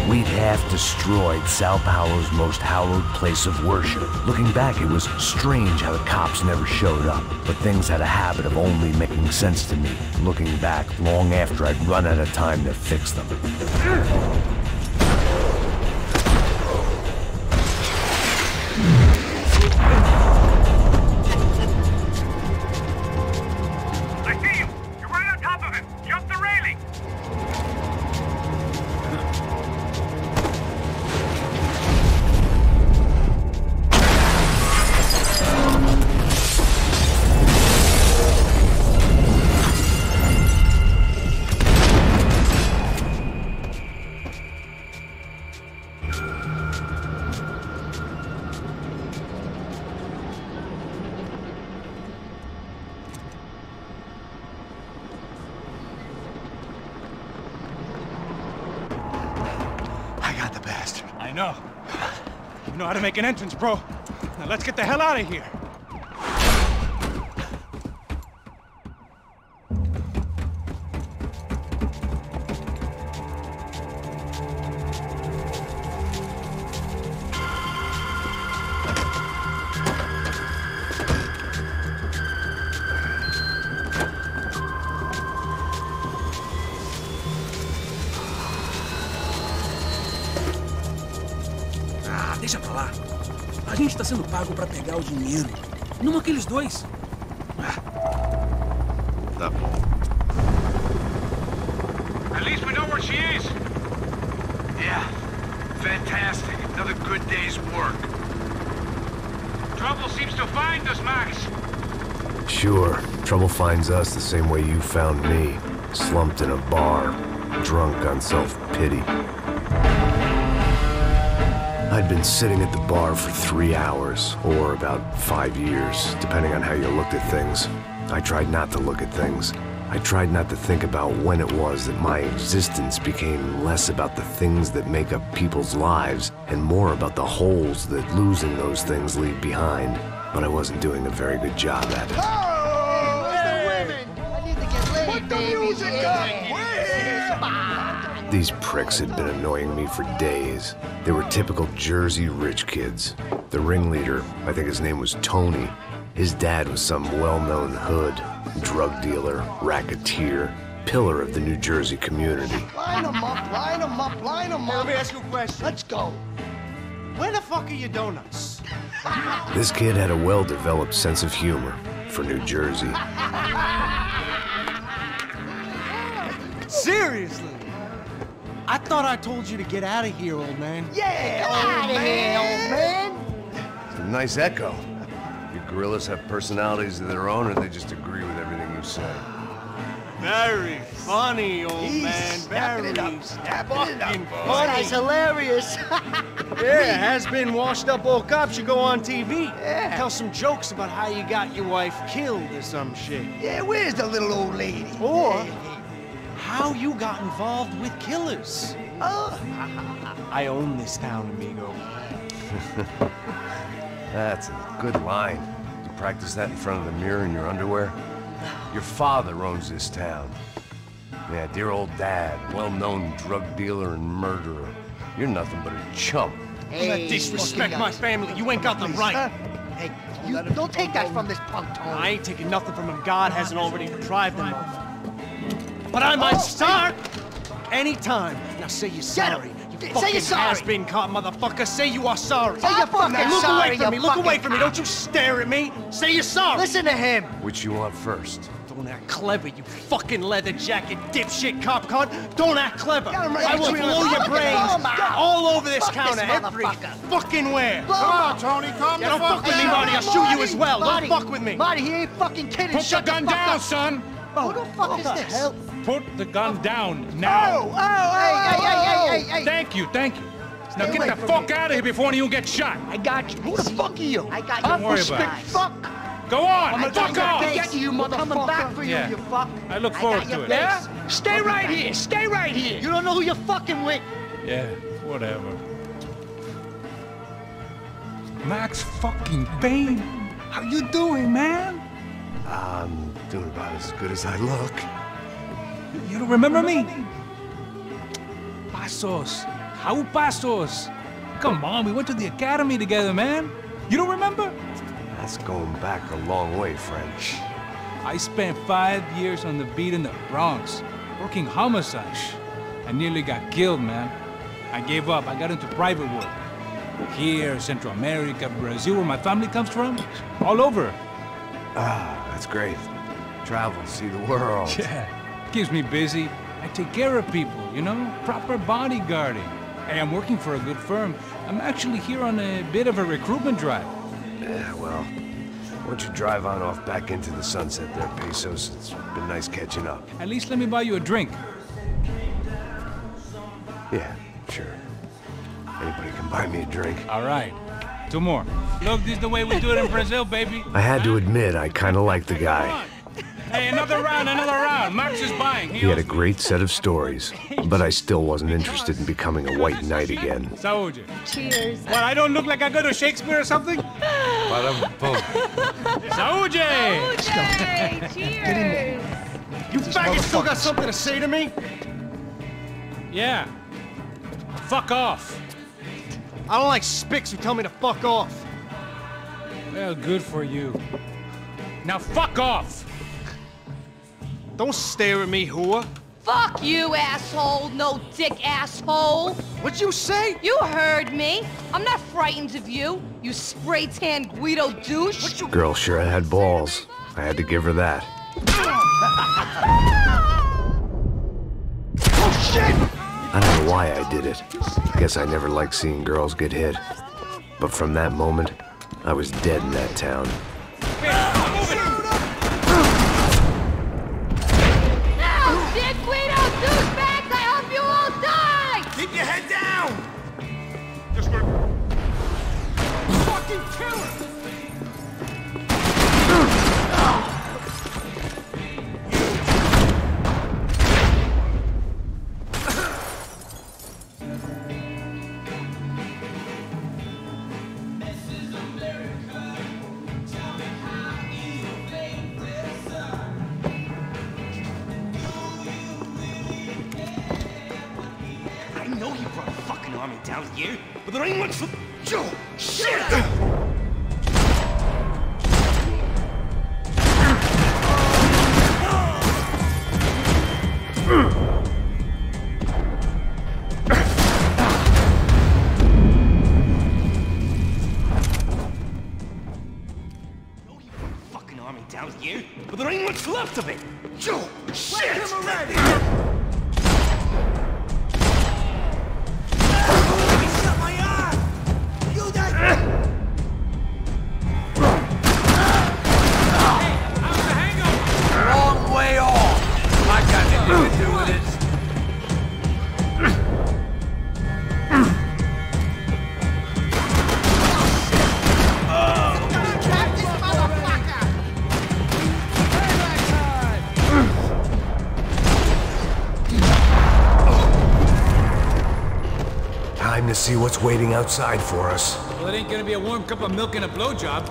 We'd have to destroyed Sao Paulo's most hallowed place of worship. Looking back, it was strange how the cops never showed up, but things had a habit of only making sense to me, looking back long after I'd run out of time to fix them. I know. You know how to make an entrance, bro. Now let's get the hell out of here. Deixa pra lá. A gente tá sendo pago pra pegar o dinheiro. Não aqueles dois. Tá bom. At least we know where she is. Yeah. Fantastic. Another good day's work. Trouble seems to find us, Max. Sure. Trouble finds us the same way you found me. Slumped in a bar. Drunk on self-pity. I'd been sitting at the bar for 3 hours, or about 5 years, depending on how you looked at things. I tried not to look at things. I tried not to think about when it was that my existence became less about the things that make up people's lives, and more about the holes that losing those things leave behind. But I wasn't doing a very good job at it. Oh, the women! I need to get laid, baby. These pricks had been annoying me for days. They were typical Jersey rich kids. The ringleader, I think his name was Tony. His dad was some well-known hood, drug dealer, racketeer, pillar of the New Jersey community. Line them up, line them up, line them up. Let me ask you a question. Let's go. Where the fuck are your donuts? This kid had a well-developed sense of humor for New Jersey. Seriously? I thought I told you to get out of here, old man. Yeah, old man, old man. It's a nice echo. Your gorillas have personalities of their own, or they just agree with everything you say? Very funny, old man. Very fucking funny. This guy's hilarious. Yeah, has-been washed-up old cop should go on TV. Yeah. Tell some jokes about how you got your wife killed or some shit. Yeah, where's the little old lady? Or how you got involved with killers. Oh. I own this town, amigo. That's a good line. You practice that in front of the mirror in your underwear? Your father owns this town. Yeah, dear old dad, well-known drug dealer and murderer. You're nothing but a chump. Hey, don't disrespect my family. You ain't got the right. Hey, you don't take that from this punk, Tony. I ain't taking nothing from him. God hasn't already deprived him of. But I might start anytime. Now say you're sorry. You Say you're sorry. has-been caught, motherfucker. Say you are sorry. Say you're fucking Look sorry, away from me. you Look fucking away from me. Don't you stare at me. Say you're sorry. Listen to him. Which you want first? Don't act clever, you fucking leather jacket dipshit cop cunt. Don't act clever. Right. I will blow your brains all over this Fuck counter, this every motherfucker. fucking where. Come on, Tony, calm Don't fuck with me, Marty. I'll shoot you as well. Don't fuck with me. Marty, he ain't fucking kidding. Put the gun down, son! Who the fuck is this? Hell? Put the gun down now! Hey. Thank you. Now Stay get away the from fuck me. out of here before one of you gets shot! I got you. Who the fuck are you? I got you. Don't worry about it. Fuck. Go on! I'm Fuck off! get you, motherfucker. Coming back for you, Yeah. you fuck. I look forward to it. Yeah? Stay right here. Stay right here. You don't know who you're fucking with. Yeah, whatever. Max fucking Payne! How you doing, man? I'm doing about as good as I look. You don't remember me? Pasos. How Pasos? Come on, we went to the academy together, man. You don't remember? That's going back a long way, Frank. I spent 5 years on the beat in the Bronx, working homicide. I nearly got killed, man. I gave up. I got into private work. Here, Central America, Brazil, where my family comes from, all over. Ah, that's great. Travel, see the world. Yeah, keeps me busy. I take care of people, you know? Proper bodyguarding. Hey, I'm working for a good firm. I'm actually here on a bit of a recruitment drive. Yeah, well, why don't you drive on off back into the sunset there, Pesos? It's been nice catching up. At least let me buy you a drink. Yeah, sure. Anybody can buy me a drink. All right. 2 more. Look, this is the way we do it in Brazil, baby. I had to admit, I kind of liked the guy. Hey, another round, another round. Max is buying. He had a great set of stories, but I still wasn't interested in becoming a white knight again. Saúde. Cheers. What, I don't look like I go to Shakespeare or something? Saúde! Saúde! Cheers! You faggot still got something to say to me? Yeah. Fuck off. I don't like spics who tell me to fuck off. Well, good for you. Now fuck off! Don't stare at me, whore. Fuck you, asshole. No dick asshole. What'd you say? You heard me. I'm not frightened of you, you spray-tan Guido douche. Girl sure had balls. I had to give her that. Oh, shit! I don't know why I did it. Guess I never liked seeing girls get hit. But from that moment, I was dead in that town. Dick Guido douchebags, I hope you all die! Keep your head down! Just work. Fucking killer! I know you brought a fucking army down here, but there ain't much for... Joe! Shit! Fucking army down here, but there ain't much left of it. Joe! Shit! Let him already! Long way off! I got nothing to do with it. Time to see what's waiting outside for us. Well, it ain't gonna be a warm cup of milk and a blowjob.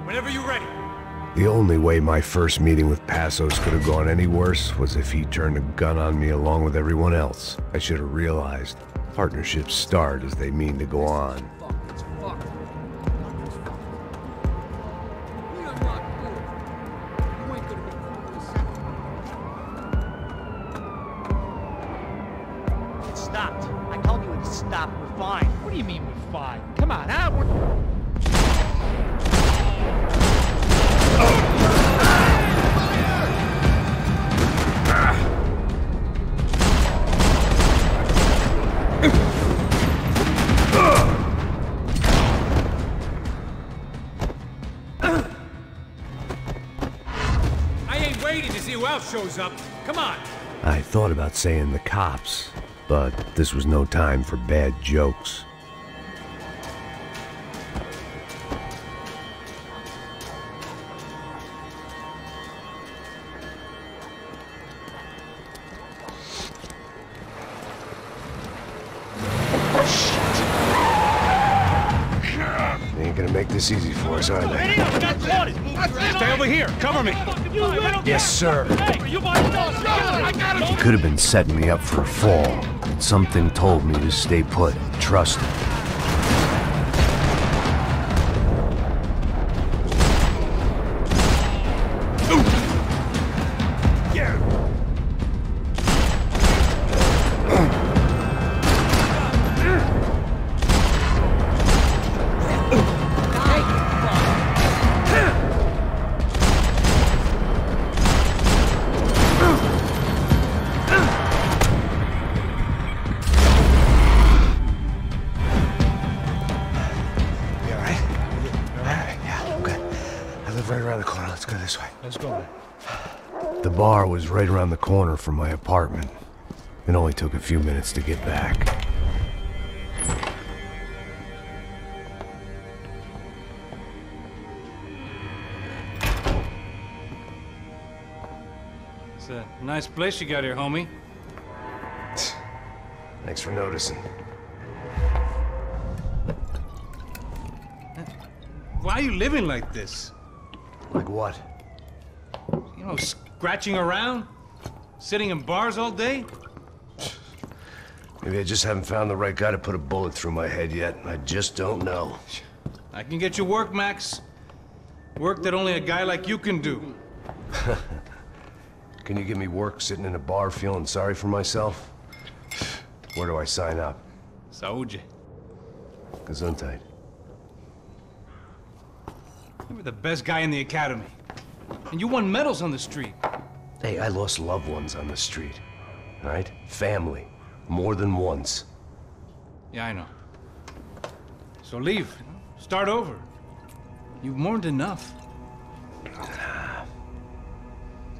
Whenever you're ready. The only way my first meeting with Pasos could have gone any worse was if he turned a gun on me along with everyone else. I should have realized partnerships start as they mean to go on. It stopped. I told you it stopped. We're fine. What do you mean we're fine? Come on, huh? I ain't waiting to see who else shows up. Come on. I thought about saying the cops, but this was no time for bad jokes. make this easy for us, are they? Stay over here. Cover me. Yes, sir. You could have been setting me up for a fall, but something told me to stay put. Trust him. The bar was right around the corner from my apartment. It only took a few minutes to get back. It's a nice place you got here, homie. Thanks for noticing. Why are you living like this? Like what? You know, scratching around? Sitting in bars all day? Maybe I just haven't found the right guy to put a bullet through my head yet. I just don't know. I can get you work, Max. Work that only a guy like you can do. Can you give me work sitting in a bar feeling sorry for myself? Where do I sign up? Saúde. Gesundheit. You were the best guy in the academy. And you won medals on the street. Hey, I lost loved ones on the street. All right? Family. More than once. Yeah, I know. So leave. Start over. You've mourned enough.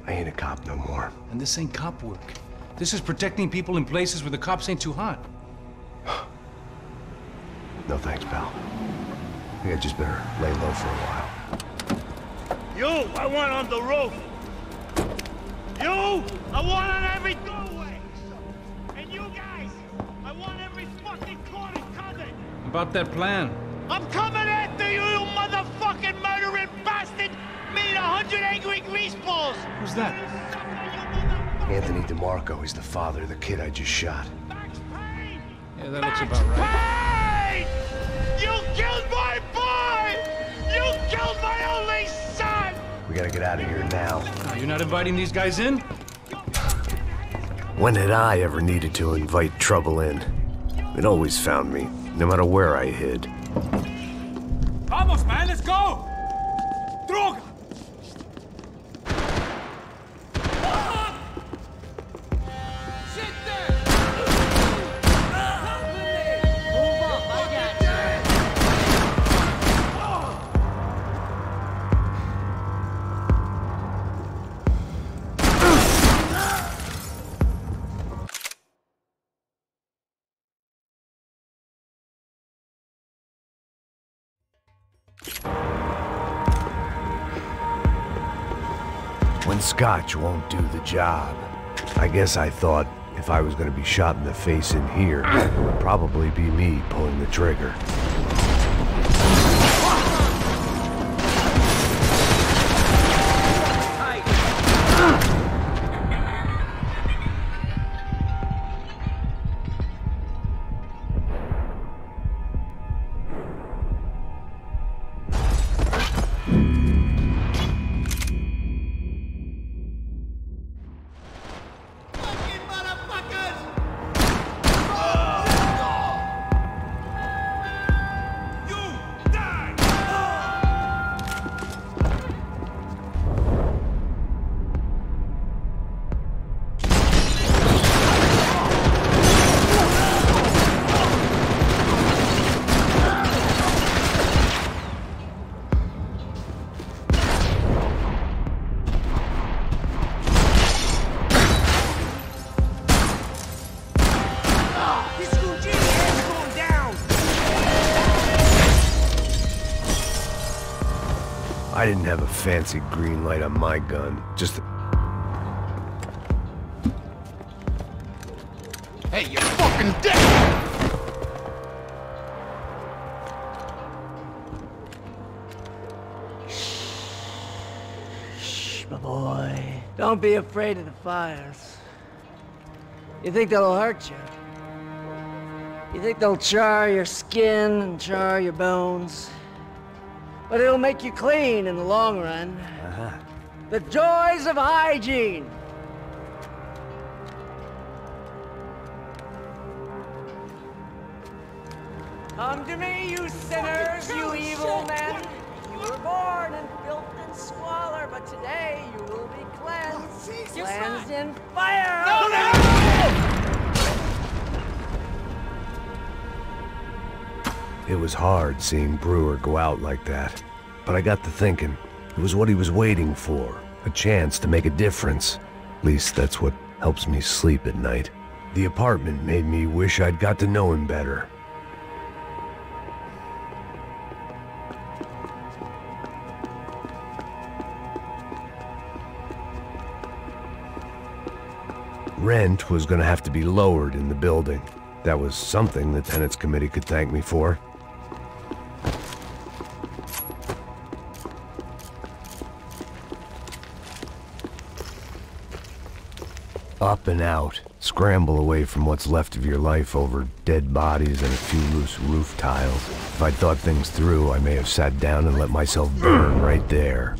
I ain't a cop no more. And this ain't cop work. This is protecting people in places where the cops ain't too hot. No thanks, pal. I think I just better lay low for a while. You, I want on the roof. You, I want on every doorway. And you guys, I want every fucking corner covered. About that plan. I'm coming after you, you motherfucking murdering bastard! Me and 100 angry greaseballs! Who's that? Anthony DeMarco. He's the father of the kid I just shot. Yeah, that looks about right. Payne! You killed my boy! You killed my only son! We gotta get out of here now. You're not inviting these guys in? When had I ever needed to invite trouble in? It always found me, no matter where I hid. Vamos, man, let's go! Droga! When scotch won't do the job. I guess I thought if I was gonna be shot in the face in here, it would probably be me pulling the trigger. I didn't have a fancy green light on my gun, just Hey, you fucking dick! my boy. Don't be afraid of the fires. You think they'll hurt you? You think they'll char your skin and char your bones? But it'll make you clean in the long run. The joys of hygiene! Come to me, you sinners, you evil men! You were born in filth and squalor, but today you will be cleansed. Cleansed in fire! It was hard seeing Brewer go out like that, but I got to thinking, it was what he was waiting for, a chance to make a difference. At least that's what helps me sleep at night. The apartment made me wish I'd got to know him better. Rent was gonna have to be lowered in the building. That was something the tenants committee could thank me for. Up and out. Scramble away from what's left of your life over dead bodies and a few loose roof tiles. If I'd thought things through, I may have sat down and let myself burn right there.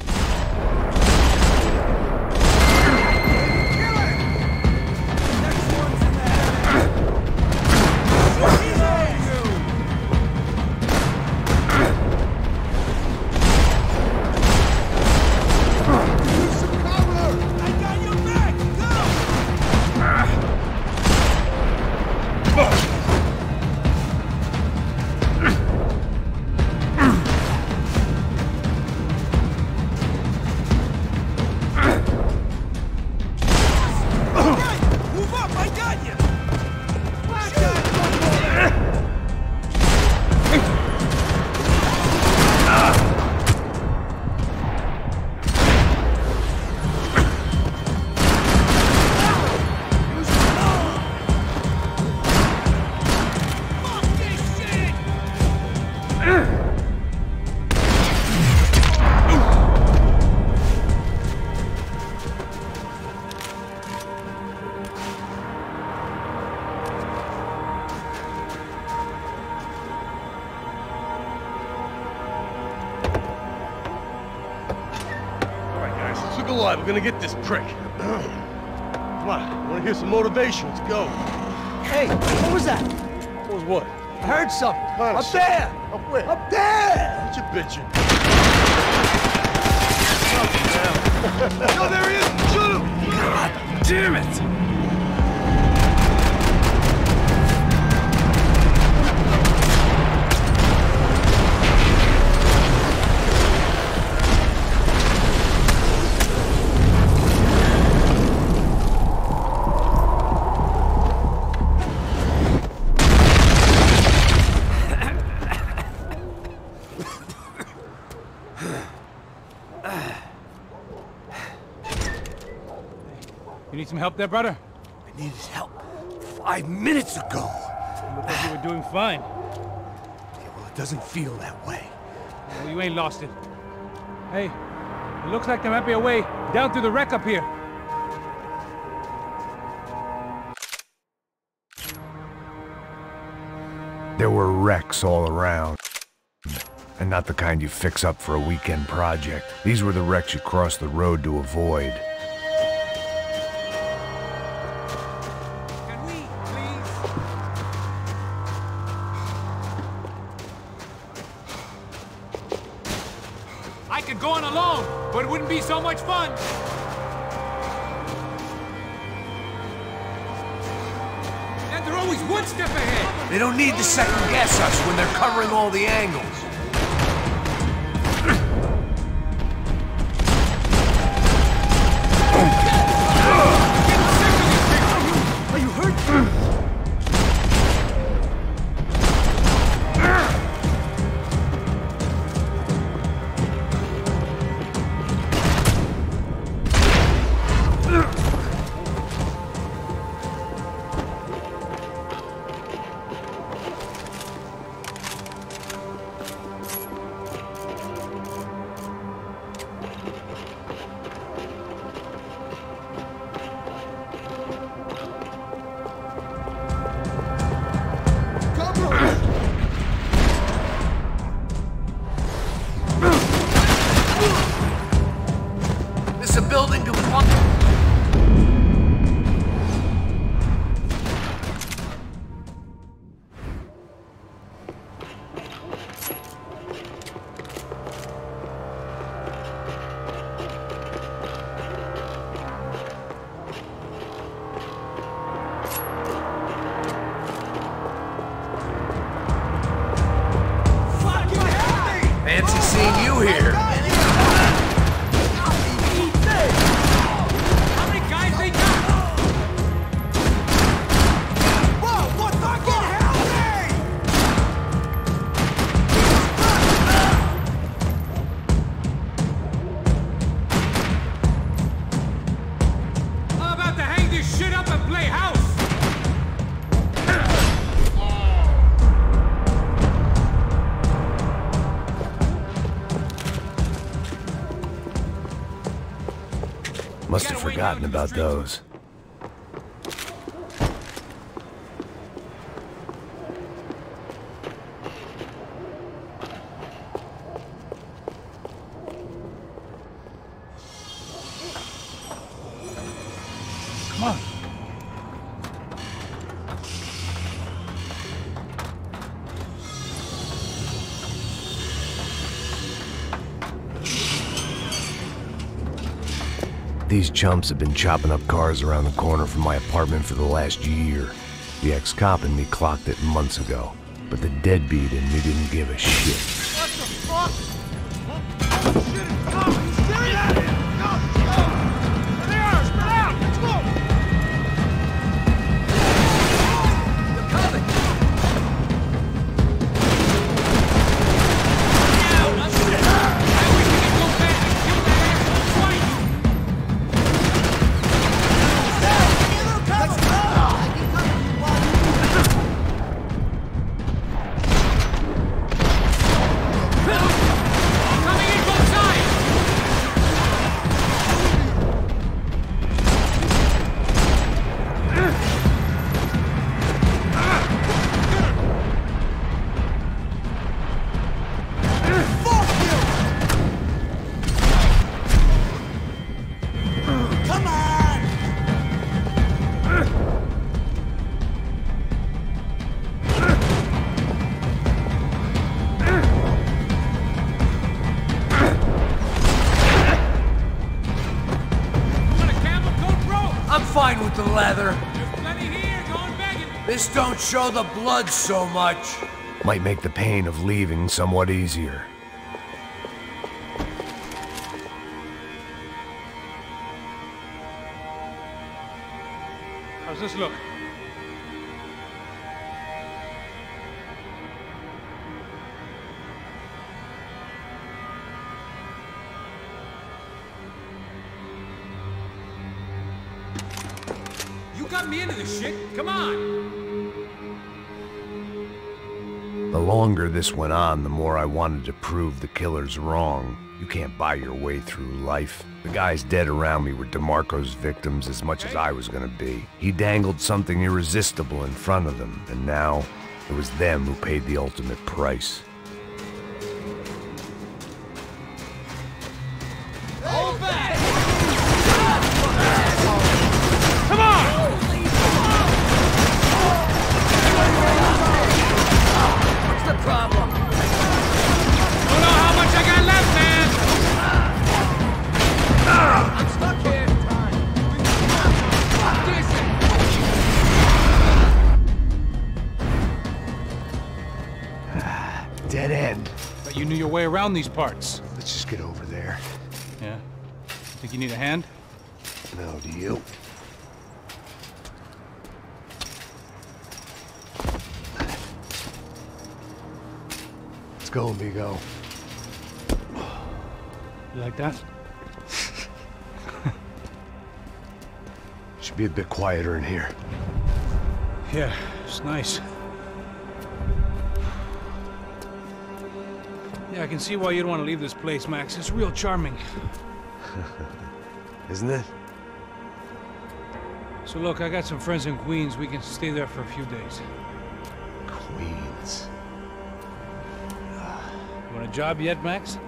Alive, we're gonna get this prick. Come on, wanna hear some motivation? Let's go. Hey, what was that? What was what? I heard something. Up there! Up where? Up there! What you bitching? No, there he is! Shoot him! God damn it! You need some help there, brother? I needed help 5 minutes ago. You look like you were doing fine. Yeah, well, it doesn't feel that way. Well, you ain't lost it. Hey, it looks like there might be a way down through the wreck up here. There were wrecks all around. And not the kind you fix up for a weekend project. These were the wrecks you cross the road to avoid. Can we, please? I could go on alone, but it wouldn't be so much fun. And they're always one step ahead. They don't need to second guess us when they're covering all the angles. Are you hurt? to find... Fancy seeing you here. How many guys they got? Whoa, what fucking hell, How about to hang this shit up and play house? Must have forgotten about those. Come on. These chumps have been chopping up cars around the corner from my apartment for the last year. The ex-cop in me clocked it months ago, but the deadbeat in me didn't give a shit. What the fuck? Oh, shit, come on, you serious? Go! There they are, spread out, let's go! They're coming! Now, that's it! I wish we could go back and kill that asshole twice! Coming in both sides! Fuck you! Come on! I'm fine with the leather. There's plenty here, going begging. This don't show the blood so much. Might make the pain of leaving somewhat easier. How's this look? You got me into this shit. Come on. The longer this went on, the more I wanted to prove the killers wrong. You can't buy your way through life. The guys dead around me were DeMarco's victims as much as I was gonna be. He dangled something irresistible in front of them, and now it was them who paid the ultimate price. Hold back! Come on! What's the problem? Don't know how much I got left, man! I'm stuck here. Dead end. But you knew your way around these parts. Let's just get over there. Yeah? Think you need a hand? No, do you? Let's go, amigo. You like that? Should be a bit quieter in here. Yeah, it's nice. Yeah, I can see why you'd want to leave this place, Max. It's real charming. Isn't it? So look, I got some friends in Queens. We can stay there for a few days. Queens. You want a job yet, Max?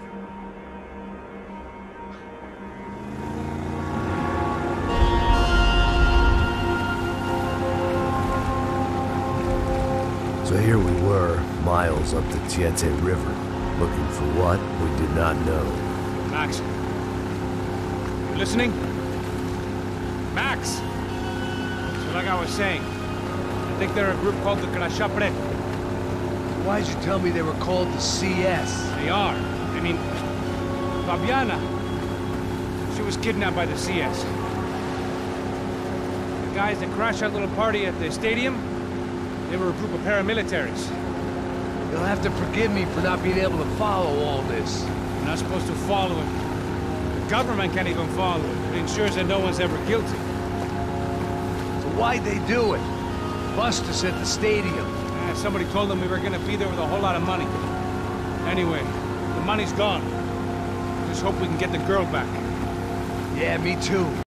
So here we were, miles up the Tietê River, looking for what we did not know. Max. You listening? Max! So like I was saying, I think they're a group called the Crachá Preto. Why'd you tell me they were called the CS? They are. I mean, Fabiana, she was kidnapped by the CS. The guys that crashed that little party at the stadium, they were a group of paramilitaries. You'll have to forgive me for not being able to follow all this. You're not supposed to follow it. The government can't even follow it. It ensures that no one's ever guilty. So why'd they do it? Bust us at the stadium. Somebody told them we were gonna be there with a whole lot of money. Anyway, the money's gone. Just hope we can get the girl back. Yeah, me too.